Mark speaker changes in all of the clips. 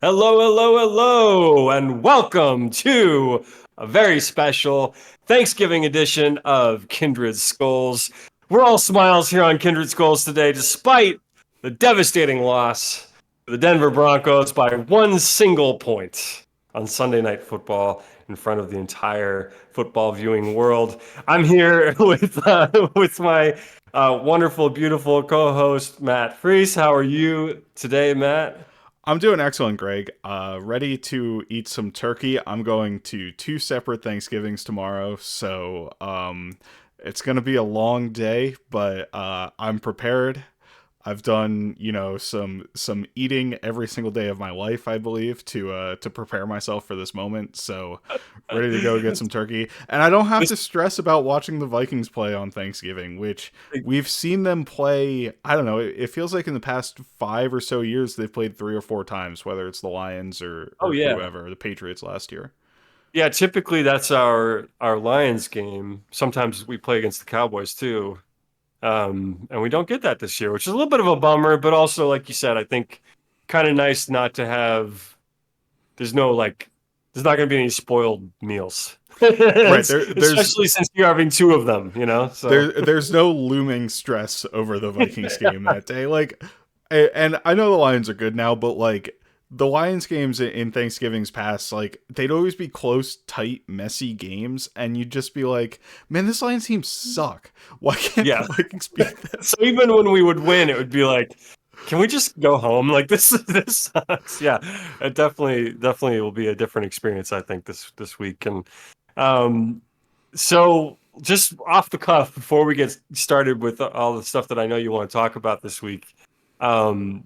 Speaker 1: Hello, hello, hello, and welcome to a very special Thanksgiving edition of Kindred Skulls. We're all smiles here on Kindred Skulls today, despite the devastating loss to the Denver Broncos by one single point on Sunday Night Football in front of the entire football viewing world. I'm here with my wonderful, beautiful co-host Matt Freese. How are you today, Matt?
Speaker 2: I'm doing excellent, Greg. Ready to eat some turkey. I'm going to two separate Thanksgivings tomorrow, so it's gonna be a long day, but I'm prepared. I've done, some eating every single day of my life, I believe, to prepare myself for this moment. So ready to go get some turkey, and I don't have
Speaker 1: This
Speaker 2: to stress about watching the Vikings play on Thanksgiving, which we've seen them play. I don't know. It feels like in the past 5 or so years they've played 3 or 4 times, whether it's the Lions or
Speaker 1: Oh
Speaker 2: or
Speaker 1: yeah.
Speaker 2: whoever, the Patriots last year.
Speaker 1: Yeah, typically that's our Lions game. Sometimes we play against the Cowboys too. And we don't get that this year, which is a little bit of a bummer, but also like you said, I think kind of nice not to have there's no like there's not going to be any spoiled meals.
Speaker 2: Right there's
Speaker 1: Especially since you're having two of them, you know? So
Speaker 2: there's no looming stress over the Vikings game that day. And I know the Lions are good now, but like the Lions games in Thanksgiving's past, like they'd always be close, tight, messy games, and you'd just be like, "Man, this Lions team suck. Why can't the
Speaker 1: yeah.
Speaker 2: Vikings beat them?"
Speaker 1: So even when we would win, it would be like, can we just go home? Like this sucks. Yeah, it definitely will be a different experience, I think, this week. And um, so just off the cuff, before we get started with all the stuff that I know you want to talk about this week, um,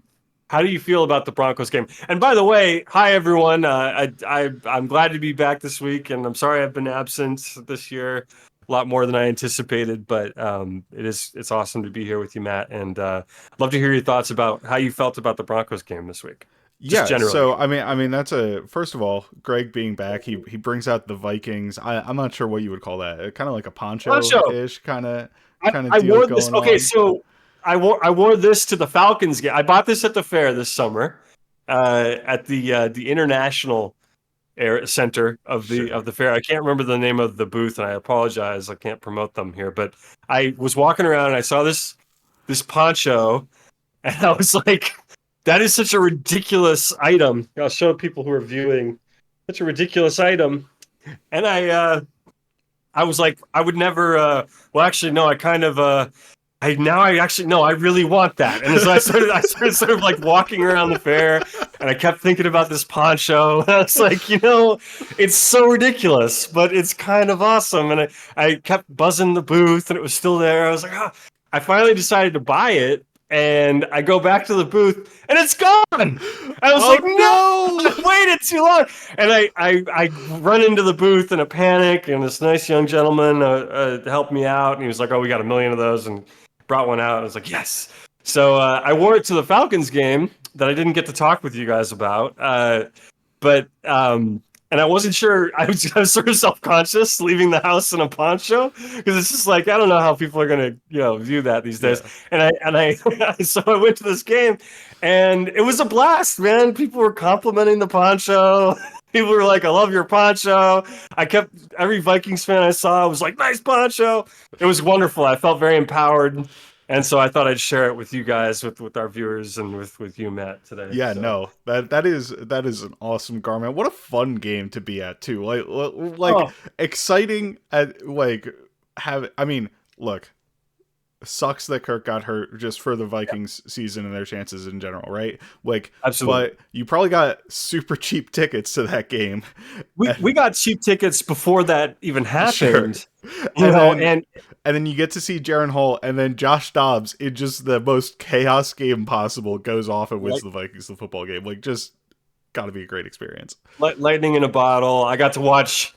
Speaker 1: how do you feel about the Broncos game? And by the way, hi everyone. I'm glad to be back this week, and I'm sorry I've been absent this year a lot more than I anticipated, but it's awesome to be here with you, Matt, and love to hear your thoughts about how you felt about the Broncos game this week, just
Speaker 2: Yeah,
Speaker 1: generally.
Speaker 2: so I mean that's a first of all, Greg being back, he brings out the Vikings. I'm not sure what you would call that. Kind of like a poncho
Speaker 1: Poncho,
Speaker 2: ish
Speaker 1: I,
Speaker 2: kind of
Speaker 1: I
Speaker 2: deal
Speaker 1: wore this.
Speaker 2: going
Speaker 1: Okay,
Speaker 2: on.
Speaker 1: so I wore this to the Falcons game. I bought this at the fair this summer at the International Air Center of
Speaker 2: Sure.
Speaker 1: the fair. I can't remember the name of the booth, and I apologize. I can't promote them here, but I was walking around and I saw this poncho, and I was like, that is such a ridiculous item. I'll show people who are viewing such a ridiculous item. And I was like, I would never well actually no, I kind of I actually no, I really want that. And so I started sort of like walking around the fair and I kept thinking about this poncho. And I was like, it's so ridiculous, but it's kind of awesome. And I kept buzzing the booth and it was still there. I was like, oh. I finally decided to buy it and I go back to the booth and it's gone. I was
Speaker 2: Oh
Speaker 1: like, no, I
Speaker 2: no!
Speaker 1: waited too long. And I run into the booth in a panic, and this nice young gentleman helped me out. And he was like, oh, we got a million of those, and brought one out. And I was like, yes. So I wore it to the Falcons game that I didn't get to talk with you guys about. But and I wasn't sure. I was sort of self conscious leaving the house in a poncho because it's just like I don't know how people are gonna view that these days.
Speaker 2: Yeah.
Speaker 1: And I so I went to this game, and it was a blast, man. People were complimenting the poncho. People were like, "I love your poncho." I kept every Vikings fan I saw was like, "Nice poncho." It was wonderful. I felt very empowered, and so I thought I'd share it with you guys, with our viewers, and with you, Matt, today.
Speaker 2: Yeah,
Speaker 1: So,
Speaker 2: no. That is an awesome garment. What a fun game to be at too. Like
Speaker 1: oh,
Speaker 2: exciting at like have I mean, look, sucks that Kirk got hurt just for the
Speaker 1: yeah,
Speaker 2: Vikings season and their chances in general, right? Like,
Speaker 1: absolutely.
Speaker 2: but you probably got super cheap tickets to that game.
Speaker 1: We
Speaker 2: And,
Speaker 1: got cheap tickets before that even
Speaker 2: sure.
Speaker 1: happened,
Speaker 2: And then
Speaker 1: and
Speaker 2: and then you get to see Jaron Hall, and then Josh Dobbs in just the most chaos game possible goes off and wins
Speaker 1: like
Speaker 2: the Vikings the football game. Like, just got to be a great experience.
Speaker 1: lightning in a bottle. I got to watch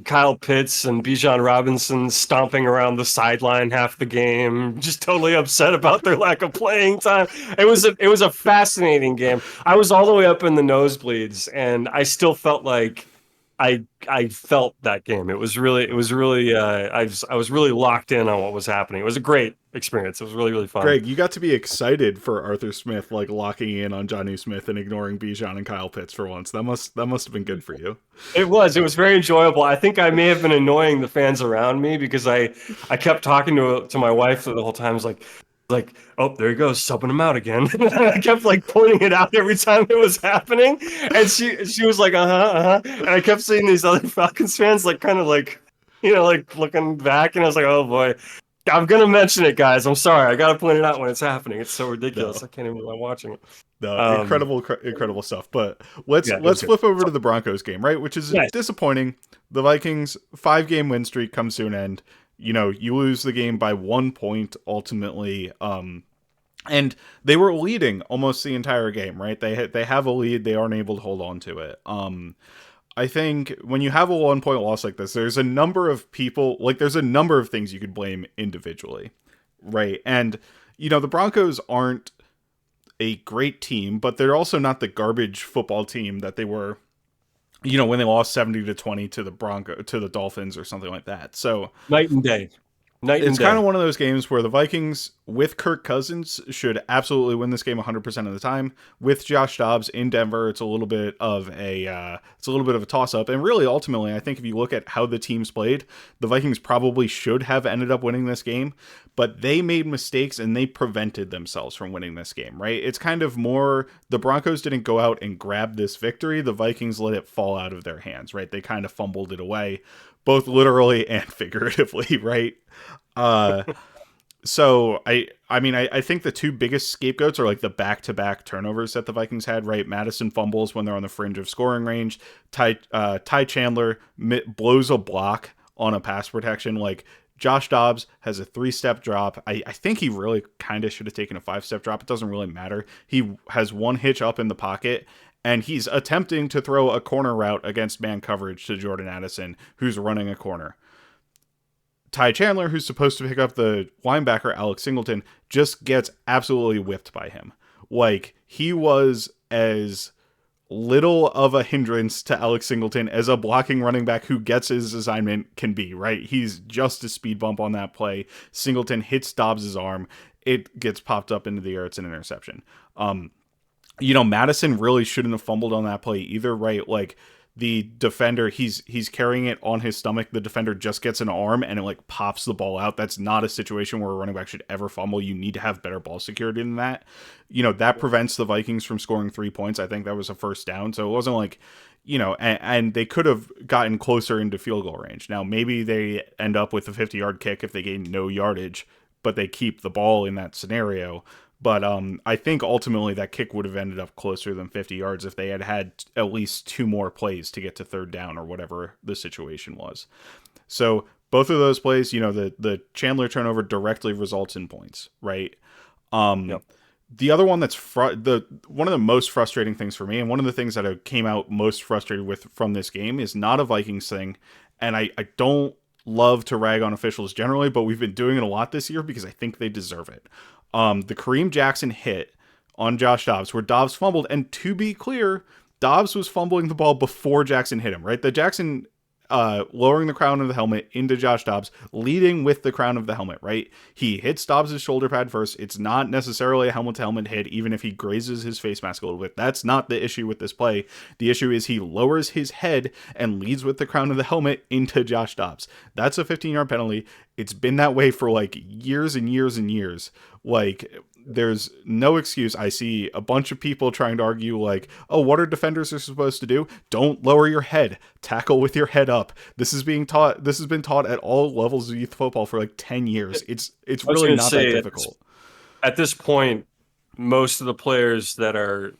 Speaker 1: Kyle Pitts and Bijan Robinson stomping around the sideline half the game, just totally upset about their lack of playing time. It was a fascinating game. I was all the way up in the nosebleeds, and I still felt like I felt that game. It was really I was really locked in on what was happening. It was experience. It was really, really fun.
Speaker 2: Greg, you got to be excited for Arthur Smith like locking in on Johnny Smith and ignoring Bijan and Kyle Pitts for once. That must have been good for you.
Speaker 1: It was very enjoyable. I think I may have been annoying the fans around me because I kept talking to my wife the whole time. I was like, oh, there he goes, subbing him out again. I kept like pointing it out every time it was happening, and she was like, and I kept seeing these other Falcons fans like kind of like, like looking back, and I was like, oh boy, I'm gonna mention it, guys. I'm sorry, I gotta point it out when it's happening. It's so ridiculous.
Speaker 2: No.
Speaker 1: I can't even believe I'm watching it.
Speaker 2: No, incredible stuff. But let's flip over to the Broncos game, right? Which is disappointing. The Vikings 5-game win streak comes to an end. You lose the game by 1 point ultimately. And they were leading almost the entire game, right? They have a lead, they aren't able to hold on to it. I think when you have a 1 point loss like this, there's a number of people, like there's a number of things you could blame individually, right? And the Broncos aren't a great team, but they're also not the garbage football team that they were, when they lost 70-20 to the Dolphins or something like that. So
Speaker 1: night and day.
Speaker 2: It's kind of one of those games where the Vikings with Kirk Cousins should absolutely win this game 100% of the time. With Josh Dobbs in Denver, it's a little bit of a toss up. And really, ultimately, I think if you look at how the teams played, the Vikings probably should have ended up winning this game, but they made mistakes and they prevented themselves from winning this game, right? It's kind of more the Broncos didn't go out and grab this victory. The Vikings let it fall out of their hands, right? They kind of fumbled it away, both literally and figuratively, right? So I think the two biggest scapegoats are like the back-to-back turnovers that the Vikings had, right? Mattison fumbles when they're on the fringe of scoring range. Ty Chandler blows a block on a pass protection. Like Josh Dobbs has a 3-step drop. I think he really kind of should have taken a 5-step drop. It doesn't really matter. He has one hitch up in the pocket, and he's attempting to throw a corner route against man coverage to Jordan Addison, who's running a corner. Ty Chandler, who's supposed to pick up the linebacker, Alex Singleton, just gets absolutely whipped by him. Like, he was as little of a hindrance to Alex Singleton as a blocking running back who gets his assignment can be, right? He's just a speed bump on that play. Singleton hits Dobbs' arm. It gets popped up into the air. It's an interception. Mattison really shouldn't have fumbled on that play either, right? Like, the defender, he's carrying it on his stomach. The defender just gets an arm and it like pops the ball out. That's not a situation where a running back should ever fumble. You need to have better ball security than that. That prevents the Vikings from scoring 3 points. I think that was a first down. So it wasn't like, and they could have gotten closer into field goal range. Now, maybe they end up with a 50-yard kick if they gain no yardage, but they keep the ball in that scenario. But I think ultimately that kick would have ended up closer than 50 yards if they had had at least 2 more plays to get to third down or whatever the situation was. So both of those plays, the Chandler turnover directly results in points, right?
Speaker 1: Yep.
Speaker 2: The other one that's one of the most frustrating things for me, and one of the things that I came out most frustrated with from this game is not a Vikings thing, and I don't love to rag on officials generally, but we've been doing it a lot this year because I think they deserve it. The Kareem Jackson hit on Josh Dobbs, where Dobbs fumbled, and to be clear, Dobbs was fumbling the ball before Jackson hit him, right? The Jackson lowering the crown of the helmet into Josh Dobbs, leading with the crown of the helmet, right? He hits Dobbs' shoulder pad first. It's not necessarily a helmet-to-helmet hit, even if he grazes his face mask a little bit. That's not the issue with this play. The issue is he lowers his head and leads with the crown of the helmet into Josh Dobbs. That's a 15-yard penalty. It's been that way for like years and years and years. Like, there's no excuse. I see a bunch of people trying to argue like, oh, what are defenders are supposed to do? Don't lower your head. Tackle with your head up. This has been taught at all levels of youth football for like 10 years. It's really not that difficult.
Speaker 1: At this point, most of the players that are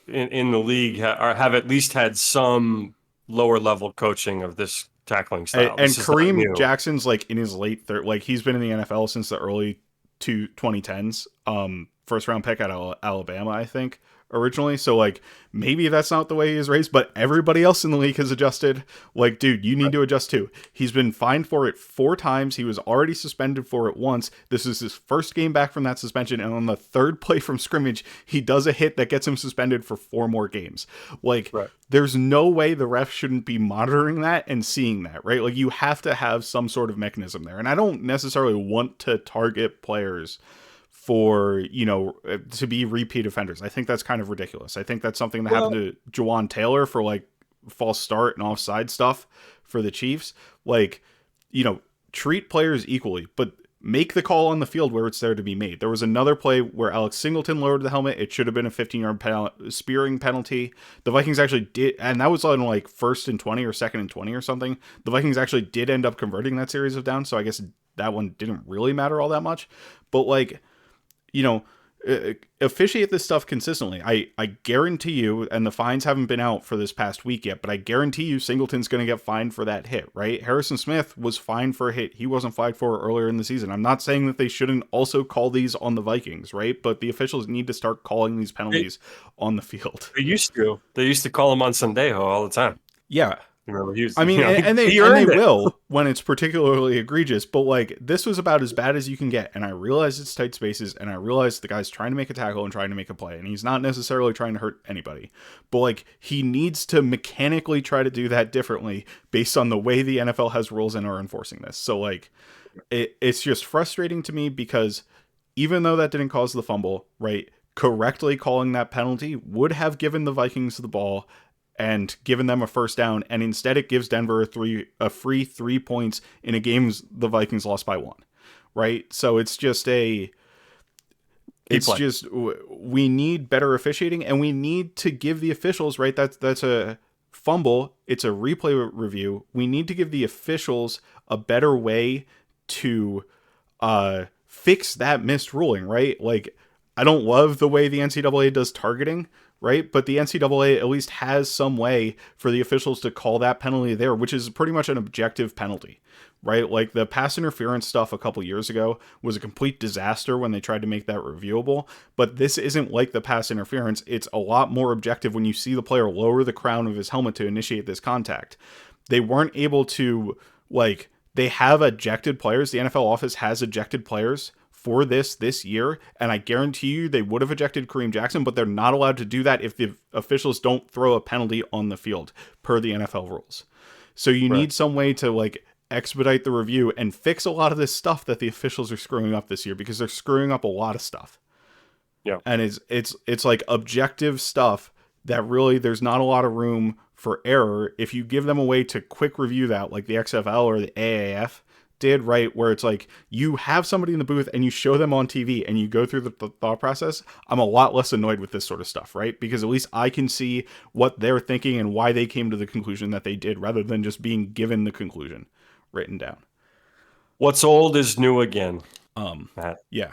Speaker 1: in the league have at least had some lower level coaching of this tackling style.
Speaker 2: And Kareem Jackson's like in his late third, like he's been in the NFL since the early 2010s. First round pick out of Alabama, I think, originally. So like maybe that's not the way he was raised, but everybody else in the league has adjusted. Like, dude, you need to adjust too. He's been fined for it 4 times. He was already suspended for it once. This is his first game back from that suspension, and on the 3rd play from scrimmage, he does a hit that gets him suspended for 4 more games. Like, there's no way the ref shouldn't be monitoring that and seeing that, right? Like, you have to have some sort of mechanism there. And I don't necessarily want to target players for, to be repeat offenders. I think that's kind of ridiculous. I think that's something that happened to Jawan Taylor for like false start and offside stuff for the Chiefs. Like, treat players equally, but make the call on the field where it's there to be made. There was another play where Alex Singleton lowered the helmet. It should have been a 15-yard spearing penalty. The Vikings actually did, and that was on like 1st and 20 or 2nd and 20 or something. The Vikings actually did end up converting that series of downs, so I guess that one didn't really matter all that much. But like, officiate this stuff consistently. I guarantee you, and the fines haven't been out for this past week yet, but I guarantee you Singleton's going to get fined for that hit, right? Harrison Smith was fined for a hit he wasn't flagged for earlier in the season. I'm not saying that they shouldn't also call these on the Vikings, right? But the officials need to start calling these penalties on the field.
Speaker 1: They used to. They used to call him on Sandejo all the time.
Speaker 2: Yeah.
Speaker 1: I mean,
Speaker 2: and they will when it's particularly egregious, but like this was about as bad as you can get. And I realize it's tight spaces, and I realize the guy's trying to make a tackle and trying to make a play, and he's not necessarily trying to hurt anybody, but like he needs to mechanically try to do that differently based on the way the NFL has rules and are enforcing this. So like it's just frustrating to me because even though that didn't cause the fumble, right, correctly calling that penalty would have given the Vikings the ball and given them a first down, and instead it gives Denver a free 3 points in a game the Vikings lost by 1, right? So it's just we need better officiating, and we need to give the officials, right? That's a fumble. It's a replay review. We need to give the officials a better way to fix that missed ruling, right? Like, I don't love the way the NCAA does targeting, right? But the NCAA at least has some way for the officials to call that penalty there, which is pretty much an objective penalty, right? Like the pass interference stuff a couple years ago was a complete disaster when they tried to make that reviewable. But this isn't like the pass interference. It's a lot more objective when you see the player lower the crown of his helmet to initiate this contact. They weren't able to, like, they have ejected players. The NFL office has ejected players for this year, and I guarantee you they would have ejected Kareem Jackson, but they're not allowed to do that if the officials don't throw a penalty on the field per the NFL rules. So you need some way to like expedite the review and fix a lot of this stuff that the officials are screwing up this year, because they're screwing up a lot of stuff. Yeah. And it's like objective stuff that really there's not a lot of room for error if you give them a way to quick review that, like the XFL or the AAF did, right, where it's like you have somebody in the booth and you show them on TV and you go through the thought process. I'm a lot less annoyed with this sort of stuff, right? Because at least I can see what they're thinking and why they came to the conclusion that they did, rather than just being given the conclusion written down.
Speaker 1: What's old is new again.
Speaker 2: Matt. Yeah.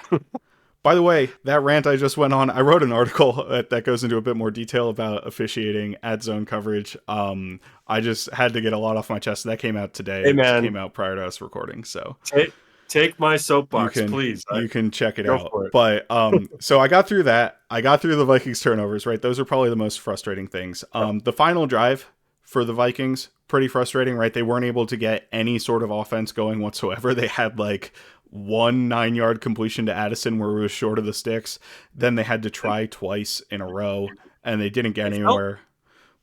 Speaker 2: By the way, that rant I just went on, I wrote an article that goes into a bit more detail about officiating at zone coverage. I just had to get a lot off my chest. That came out today.
Speaker 1: Hey, man.
Speaker 2: It came out prior to us recording. So
Speaker 1: take my soapbox, please.
Speaker 2: You can check it out. But so I got through that. I got through the Vikings turnovers, right? Those are probably the most frustrating things. The final drive for the Vikings, pretty frustrating, right? They weren't able to get any sort of offense going whatsoever. They had like 1 9-yard completion to Addison where it was short of the sticks. Then they had to try twice in a row, and they didn't get anywhere.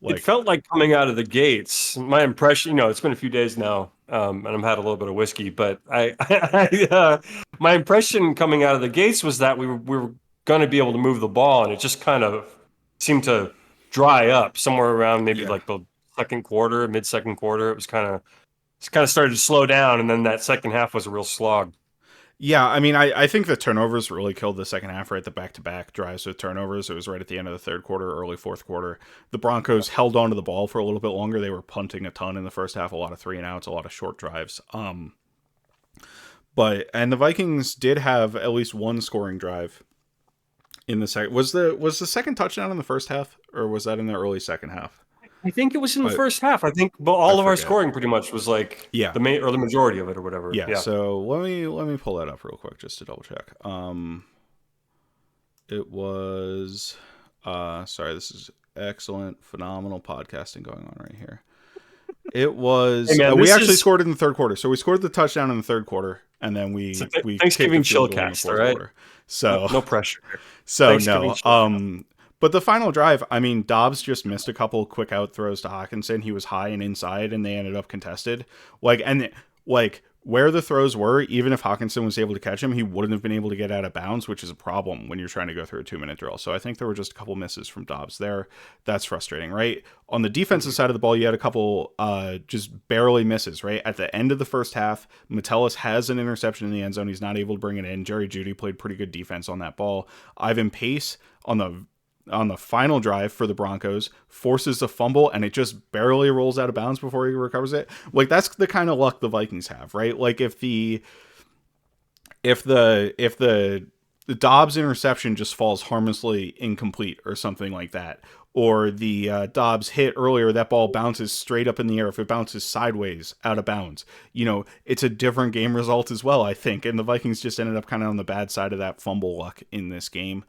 Speaker 1: It felt like coming out of the gates. My impression, it's been a few days now, and I've had a little bit of whiskey, but my impression coming out of the gates was that we were going to be able to move the ball, and it just kind of seemed to dry up somewhere around maybe like the second quarter, mid-second quarter. It kind of started to slow down, and then that second half was a real slog.
Speaker 2: Yeah, I mean, I think the turnovers really killed the second half, right? The back-to-back drives with turnovers. It was right at the end of the third quarter, early fourth quarter. The Broncos held on to the ball for a little bit longer. They were punting a ton in the first half, a lot of 3-and-outs, a lot of short drives. And the Vikings did have at least one scoring drive in the second. Was the second touchdown in the first half, or was that in the early second half?
Speaker 1: I think it was in the first half. I think all of our scoring pretty much was like the majority of it or whatever.
Speaker 2: Yeah. So let me pull that up real quick just to double check. It was Sorry, this is excellent, phenomenal podcasting going on right here. It was.
Speaker 1: Hey man,
Speaker 2: We
Speaker 1: this
Speaker 2: actually
Speaker 1: is
Speaker 2: scored in the third quarter. So we scored the touchdown in the third quarter, and then
Speaker 1: it's a
Speaker 2: we kicked a
Speaker 1: Thanksgiving
Speaker 2: field goal in the
Speaker 1: chillcast, all
Speaker 2: fourth
Speaker 1: right?
Speaker 2: quarter.
Speaker 1: No,
Speaker 2: So
Speaker 1: no pressure.
Speaker 2: so
Speaker 1: Thanksgiving
Speaker 2: no.
Speaker 1: chillcast.
Speaker 2: But the final drive, I mean, Dobbs just missed a couple quick out throws to Hawkinson. He was high and inside, and they ended up contested. Like where the throws were, even if Hawkinson was able to catch him, he wouldn't have been able to get out of bounds, which is a problem when you're trying to go through a 2-minute drill. So I think there were just a couple misses from Dobbs there. That's frustrating, right? On the defensive side of the ball, you had a couple just barely misses, right? At the end of the first half, Metellus has an interception in the end zone. He's not able to bring it in. Jerry Jeudy played pretty good defense on that ball. Ivan Pace on the final drive for the Broncos forces a fumble, and it just barely rolls out of bounds before he recovers it. Like, that's the kind of luck the Vikings have, right? Like, if the Dobbs interception just falls harmlessly incomplete or something like that, or the Dobbs hit earlier, that ball bounces straight up in the air, if it bounces sideways out of bounds, it's a different game result as well, I think. And the Vikings just ended up kind of on the bad side of that fumble luck in this game.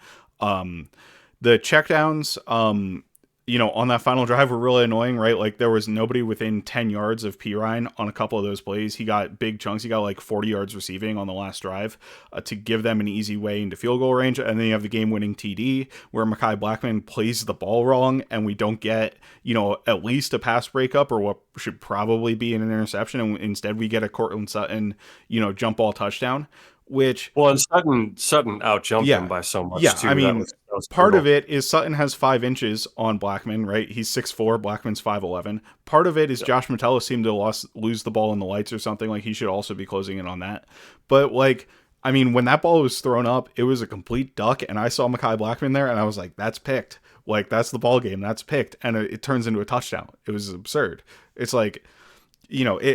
Speaker 2: The checkdowns, on that final drive were really annoying, right? Like, there was nobody within 10 yards of Pirine on a couple of those plays. He got big chunks. He got like 40 yards receiving on the last drive to give them an easy way into field goal range. And then you have the game-winning TD where Mekhi Blackmon plays the ball wrong, and we don't get, at least a pass breakup or what should probably be an interception. And instead we get a Cortland Sutton, jump ball touchdown. Which,
Speaker 1: Well, and Sutton outjumped him
Speaker 2: yeah,
Speaker 1: by so much
Speaker 2: yeah.
Speaker 1: too.
Speaker 2: I mean,
Speaker 1: that was
Speaker 2: part
Speaker 1: brutal.
Speaker 2: of it is Sutton has 5 inches on Blackmon, right? He's 6'4", Blackman's 5'11". Part of it is Josh Metellus seemed to lose the ball in the lights or something. Like, he should also be closing in on that. But when that ball was thrown up, it was a complete duck, and I saw Mekhi Blackmon there, and I was like, that's picked. Like, that's the ball game. That's picked, and it turns into a touchdown. It was absurd. It's like,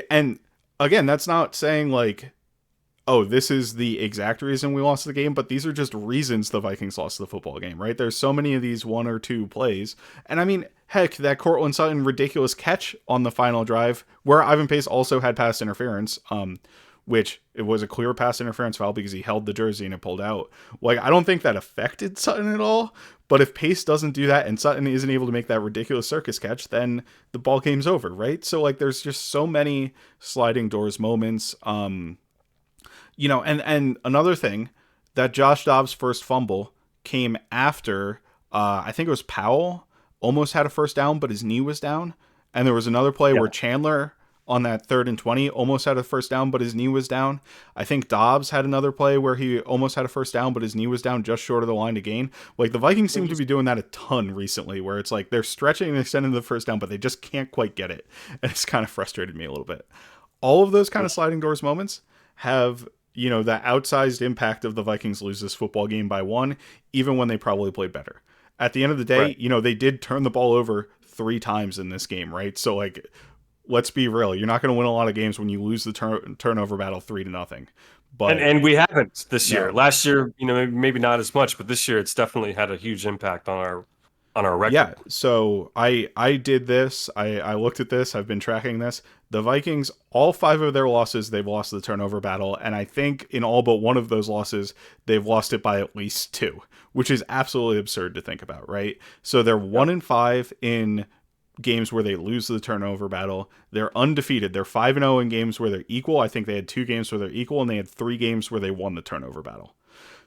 Speaker 2: and again, that's not saying like, oh, this is the exact reason we lost the game, but these are just reasons the Vikings lost the football game, right? There's so many of these one or two plays. And I mean, heck, that Cortland Sutton ridiculous catch on the final drive where Ivan Pace also had pass interference, which it was a clear pass interference foul because he held the jersey and it pulled out. Like, I don't think that affected Sutton at all, but if Pace doesn't do that and Sutton isn't able to make that ridiculous circus catch, then the ball game's over, right? So, like, there's just so many sliding doors moments. And another thing, that Josh Dobbs' first fumble came after, I think it was Powell almost had a first down, but his knee was down. And there was another play where Chandler on that 3rd and 20 almost had a first down, but his knee was down. I think Dobbs had another play where he almost had a first down, but his knee was down just short of the line to gain. Like, the Vikings seem to be doing that a ton recently, where it's like they're stretching and extending the first down, but they just can't quite get it. And it's kind of frustrated me a little bit. All of those kind of sliding doors moments have the outsized impact of the Vikings lose this football game by 1, even when they probably played better. At the end of the day,
Speaker 1: Right.
Speaker 2: they did turn the ball over 3 times in this game, right? So, like, let's be real. You're not going to win a lot of games when you lose the turnover battle 3-0. But
Speaker 1: And we haven't this year.
Speaker 2: no.
Speaker 1: Last year, maybe not as much, but this year it's definitely had a huge impact on our record.
Speaker 2: Yeah, so I did this. I looked at this. I've been tracking this. The Vikings, all 5 of their losses, they've lost the turnover battle, and I think in all but one of those losses, they've lost it by at least 2, which is absolutely absurd to think about, right? So they're 1-5 in games where they lose the turnover battle. They're undefeated. They're 5-0 in games where they're equal. I think they had 2 games where they're equal, and they had 3 games where they won the turnover battle.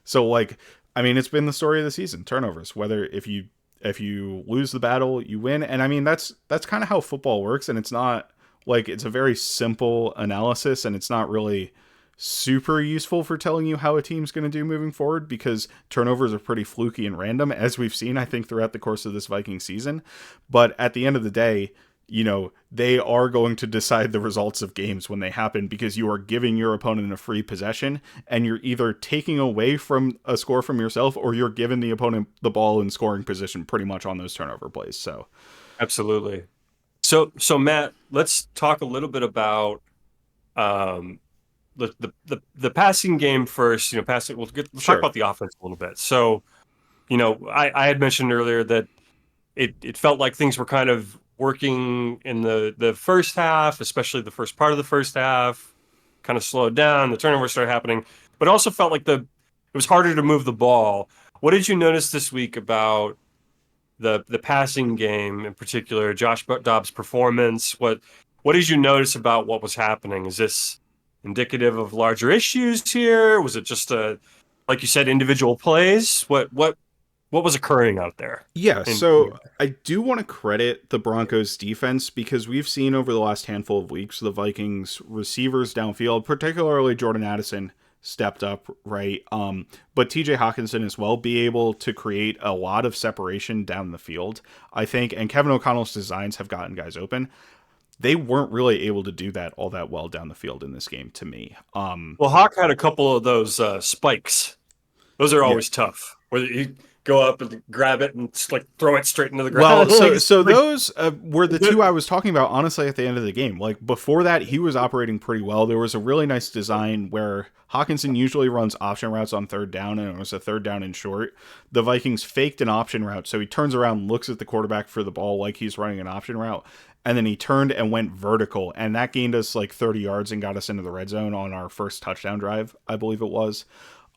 Speaker 2: So, like, I mean, it's been the story of the season, turnovers. Whether if you lose the battle, you win. And I mean, that's kind of how football works. And it's not like, it's a very simple analysis, and it's not really super useful for telling you how a team's going to do moving forward, because turnovers are pretty fluky and random, as we've seen, I think, throughout the course of this Viking season. But at the end of the day, they are going to decide the results of games when they happen, because you are giving your opponent a free possession, and you're either taking away from a score from yourself, or you're giving the opponent the ball in scoring position pretty much on those turnover plays. So
Speaker 1: Absolutely. So Matt, let's talk a little bit about the passing game first. Passing. Let's talk
Speaker 2: sure.
Speaker 1: about the offense a little bit. So, I had mentioned earlier that it felt like things were kind of working in the first half, especially the first part of the first half, kind of slowed down. The turnovers started happening, but it also felt like it was harder to move the ball. What did you notice this week about the passing game in particular, Josh Dobbs' performance. What did you notice about what was happening? Is this indicative of larger issues here? Was it just like you said, individual plays? What was occurring out there?
Speaker 2: Yeah, so I do want to credit the Broncos defense because we've seen over the last handful of weeks the Vikings receivers downfield, particularly Jordan Addison, stepped up, right? But TJ Hawkinson as well, be able to create a lot of separation down the field, I think, and Kevin O'Connell's designs have gotten guys open. They weren't really able to do that all that well down the field in this game to me.
Speaker 1: Well, Hawk had a couple of those spikes. Those are always tough. Where you go up and grab it and just, like, throw it straight into the ground.
Speaker 2: Well, so those were the two I was talking about, honestly, at the end of the game. Like, before that, he was operating pretty well. There was a really nice design where Hawkinson usually runs option routes on third down, and it was a third down and short. The Vikings faked an option route, so he turns around, looks at the quarterback for the ball like he's running an option route, and then he turned and went vertical, and that gained us like 30 yards and got us into the red zone on our first touchdown drive, I believe it was.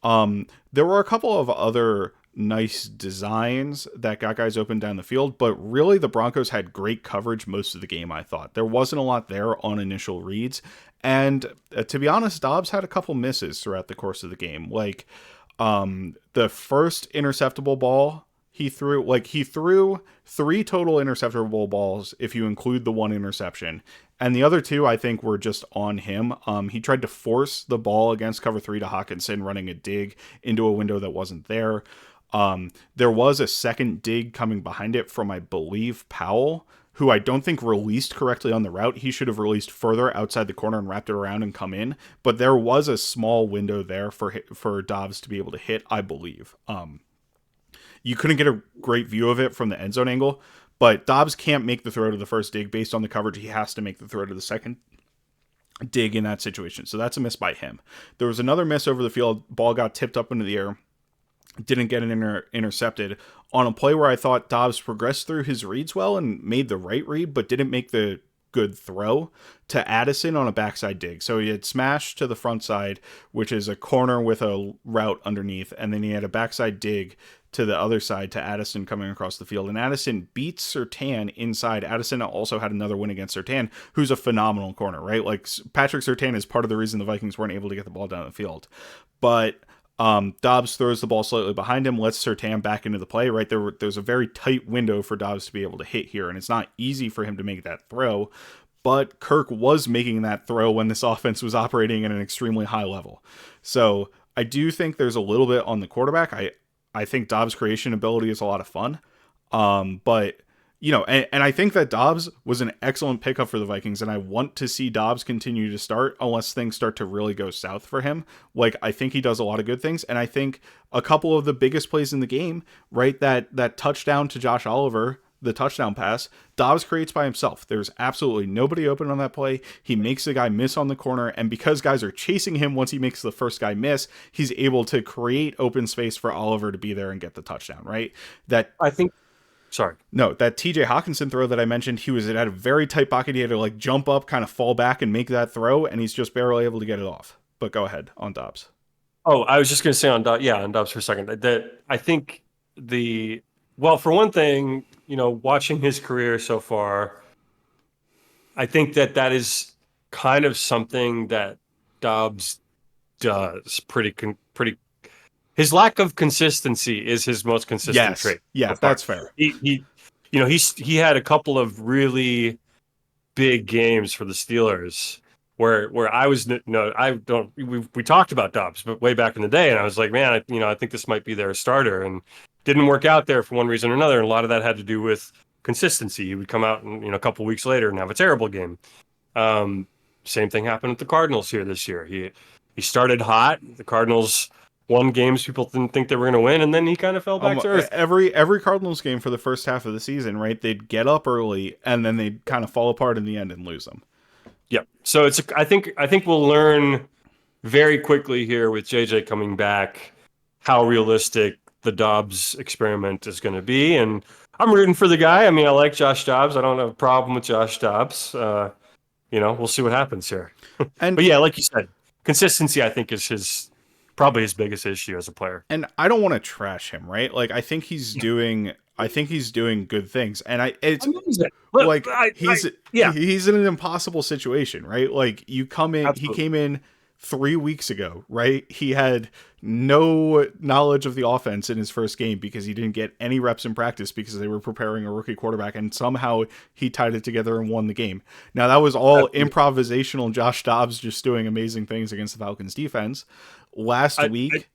Speaker 2: There were a couple of other nice designs that got guys open down the field, but really the Broncos had great coverage most of the game, I thought. There wasn't a lot there on initial reads, and to be honest, Dobbs had a couple misses throughout the course of the game. Like, the first interceptable ball he threw 3 total interceptable balls if you include the one interception, and the other 2 I think were just on him. He tried to force the ball against cover 3 to Hawkinson, running a dig into a window that wasn't there. There was a second dig coming behind it from, I believe, Powell, who I don't think released correctly on the route. He should have released further outside the corner and wrapped it around and come in. But there was a small window there for Dobbs to be able to hit, I believe. You couldn't get a great view of it from the end zone angle, but Dobbs can't make the throw to the first dig based on the coverage. He has to make the throw to the second dig in that situation. So that's a miss by him. There was another miss over the field. Ball got tipped up into the air. Didn't get intercepted on a play where I thought Dobbs progressed through his reads well and made the right read, but didn't make the good throw to Addison on a backside dig. So he had smashed to the front side, which is a corner with a route underneath, and then he had a backside dig to the other side to Addison coming across the field. And Addison beats Surtain inside. Addison also had another win against Surtain, who's a phenomenal corner, right? Like, Patrick Surtain is part of the reason the Vikings weren't able to get the ball down the field. But Dobbs throws the ball slightly behind him, lets Surtain back into the play, right? There's a very tight window for Dobbs to be able to hit here, and it's not easy for him to make that throw, but Kirk was making that throw when this offense was operating at an extremely high level. So I do think there's a little bit on the quarterback. I think Dobbs' creation ability is a lot of fun, but and I think that Dobbs was an excellent pickup for the Vikings, and I want to see Dobbs continue to start unless things start to really go south for him. Like, I think he does a lot of good things, and I think a couple of the biggest plays in the game, right, that touchdown to Josh Oliver, the touchdown pass, Dobbs creates by himself. There's absolutely nobody open on that play. He makes the guy miss on the corner, and because guys are chasing him once he makes the first guy miss, he's able to create open space for Oliver to be there and get the touchdown, right? No, that TJ Hawkinson throw that I mentioned, he was at a very tight pocket. He had to, like, jump up, kind of fall back and make that throw, and he's just barely able to get it off. But go ahead on Dobbs.
Speaker 1: Oh, I was just going to say on Dobbs for a second. That I think for one thing, watching his career so far, I think that is kind of something that Dobbs does pretty. His lack of consistency is his most consistent trait.
Speaker 2: Yeah, that's fair.
Speaker 1: He had a couple of really big games for the Steelers where I was we talked about Dobbs, but way back in the day, and I was like, man, I think this might be their starter, and didn't work out there for one reason or another, and a lot of that had to do with consistency. He would come out and a couple weeks later and have a terrible game. Same thing happened with the Cardinals here this year. He started hot. The Cardinals won games people didn't think they were going to win, and then he kind of fell back to earth.
Speaker 2: Every Cardinals game for the first half of the season, right? They'd get up early, and then they'd kind of fall apart in the end and lose them.
Speaker 1: Yep. So I think we'll learn very quickly here with JJ coming back how realistic the Dobbs experiment is going to be, and I'm rooting for the guy. I mean, I like Josh Dobbs. I don't have a problem with Josh Dobbs. We'll see what happens here. But yeah, like you said, consistency I think is probably his biggest issue as a player.
Speaker 2: And I don't want to trash him, right? Like, I think he's doing I think he's doing good things, and it's
Speaker 1: Amazing. Look,
Speaker 2: like
Speaker 1: yeah,
Speaker 2: he's in an impossible situation, right? Like you come in, he
Speaker 1: absolutely.
Speaker 2: came in 3 weeks ago, right? He had no knowledge of the offense in his first game because he didn't get any reps in practice because they were preparing a rookie quarterback, and somehow he tied it together and won the game. Now that was all
Speaker 1: Absolutely.
Speaker 2: improvisational. Josh Dobbs just doing amazing things against the Falcons defense. Last
Speaker 1: I
Speaker 2: week,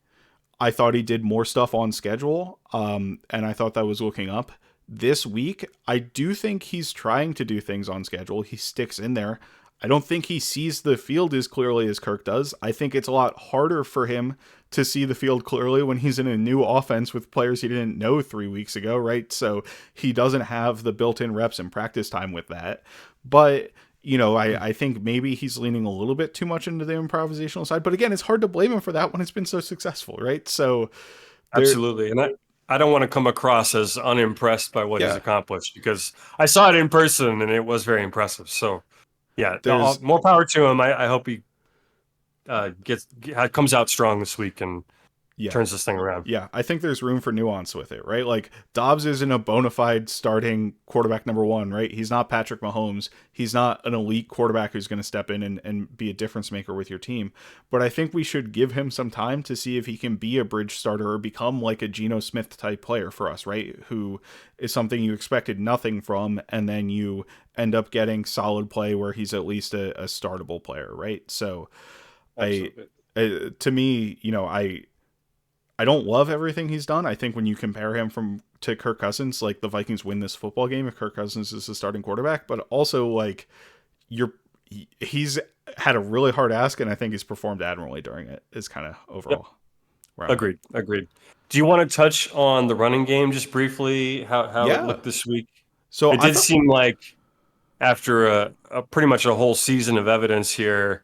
Speaker 2: I thought he did more stuff on schedule, and I thought that was looking up. This week, I do think he's trying to do things on schedule. He sticks in there. I don't think he sees the field as clearly as Kirk does. I think it's a lot harder for him to see the field clearly when he's in a new offense with players he didn't know 3 weeks ago, right? So he doesn't have the built-in reps and practice time with that. But I think maybe he's leaning a little bit too much into the improvisational side. But again, it's hard to blame him for that when it's been so successful, right? So there,
Speaker 1: Absolutely. And I don't want to come across as unimpressed by what he's
Speaker 2: yeah,
Speaker 1: accomplished because I saw it in person and it was very impressive. So, yeah,
Speaker 2: there's
Speaker 1: more power to him. I hope he comes out strong this week and
Speaker 2: yeah.
Speaker 1: turns this thing around.
Speaker 2: Yeah, I think there's room for nuance with it, right? Like Dobbs isn't a bona fide starting quarterback number one, right? He's not Patrick Mahomes. He's not an elite quarterback who's going to step in and be a difference maker with your team. But I think we should give him some time to see if he can be a bridge starter or become like a Geno Smith type player for us, right? Who is something you expected nothing from, and then you end up getting solid play where he's at least a startable player, right? So
Speaker 1: Absolutely.
Speaker 2: to me, I don't love everything he's done. I think when you compare him to Kirk Cousins, like the Vikings win this football game if Kirk Cousins is the starting quarterback, but also like he's had a really hard ask, and I think he's performed admirably during it. Is kind of
Speaker 1: Yep.
Speaker 2: overall where I'm at.
Speaker 1: Agreed. Do you want to touch on the running game just briefly, how it
Speaker 2: Yeah.
Speaker 1: looked this week?
Speaker 2: So
Speaker 1: It
Speaker 2: I
Speaker 1: did
Speaker 2: thought,
Speaker 1: seem like after a pretty much a whole season of evidence here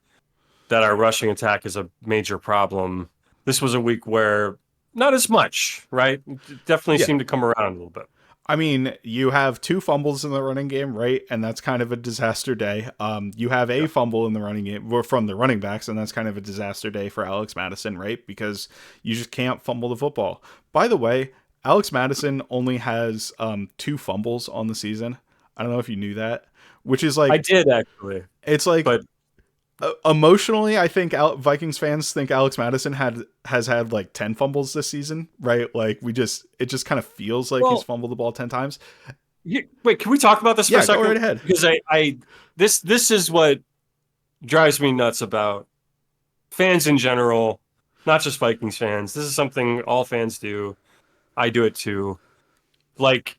Speaker 1: that our rushing attack is a major problem. This was a week where not as much, right? It definitely
Speaker 2: yeah.
Speaker 1: seemed to come around a little bit.
Speaker 2: I mean, you have 2 fumbles in the running game, right? And that's kind of a disaster day. You have a
Speaker 1: Yeah.
Speaker 2: fumble in the running game from the running backs, and that's kind of a disaster day for Alex Mattison, right? Because you just can't fumble the football. By the way, Alex Mattison only has 2 fumbles on the season. I don't know if you knew that, which is
Speaker 1: I
Speaker 2: like,
Speaker 1: did actually,
Speaker 2: it's like
Speaker 1: but
Speaker 2: emotionally, I think Vikings fans think Alex Mattison has had like 10 fumbles this season, right? Like it just kind of feels like he's
Speaker 1: well,
Speaker 2: fumbled the ball 10 times.
Speaker 1: wait, can we talk about this for a
Speaker 2: Yeah, go right
Speaker 1: second?
Speaker 2: ahead.
Speaker 1: Because this is what drives me nuts about fans in general, not just Vikings fans. This is something all fans do. I do it too. Like,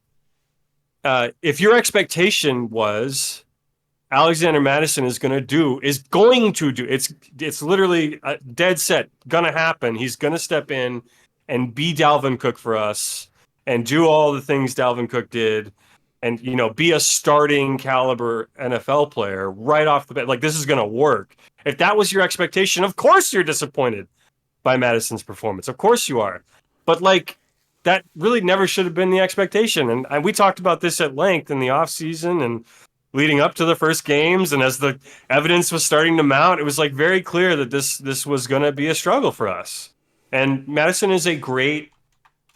Speaker 1: if your expectation was Alexander Mattison is going to do. It's literally dead set, gonna happen. He's gonna step in and be Dalvin Cook for us and do all the things Dalvin Cook did, and be a starting caliber NFL player right off the bat. Like this is gonna work. If that was your expectation, of course you're disappointed by Madison's performance. Of course you are, but like that really never should have been the expectation. And we talked about this at length in the offseason and leading up to the first games, and as the evidence was starting to mount, it was like very clear that this was going to be a struggle for us. And Madison is a great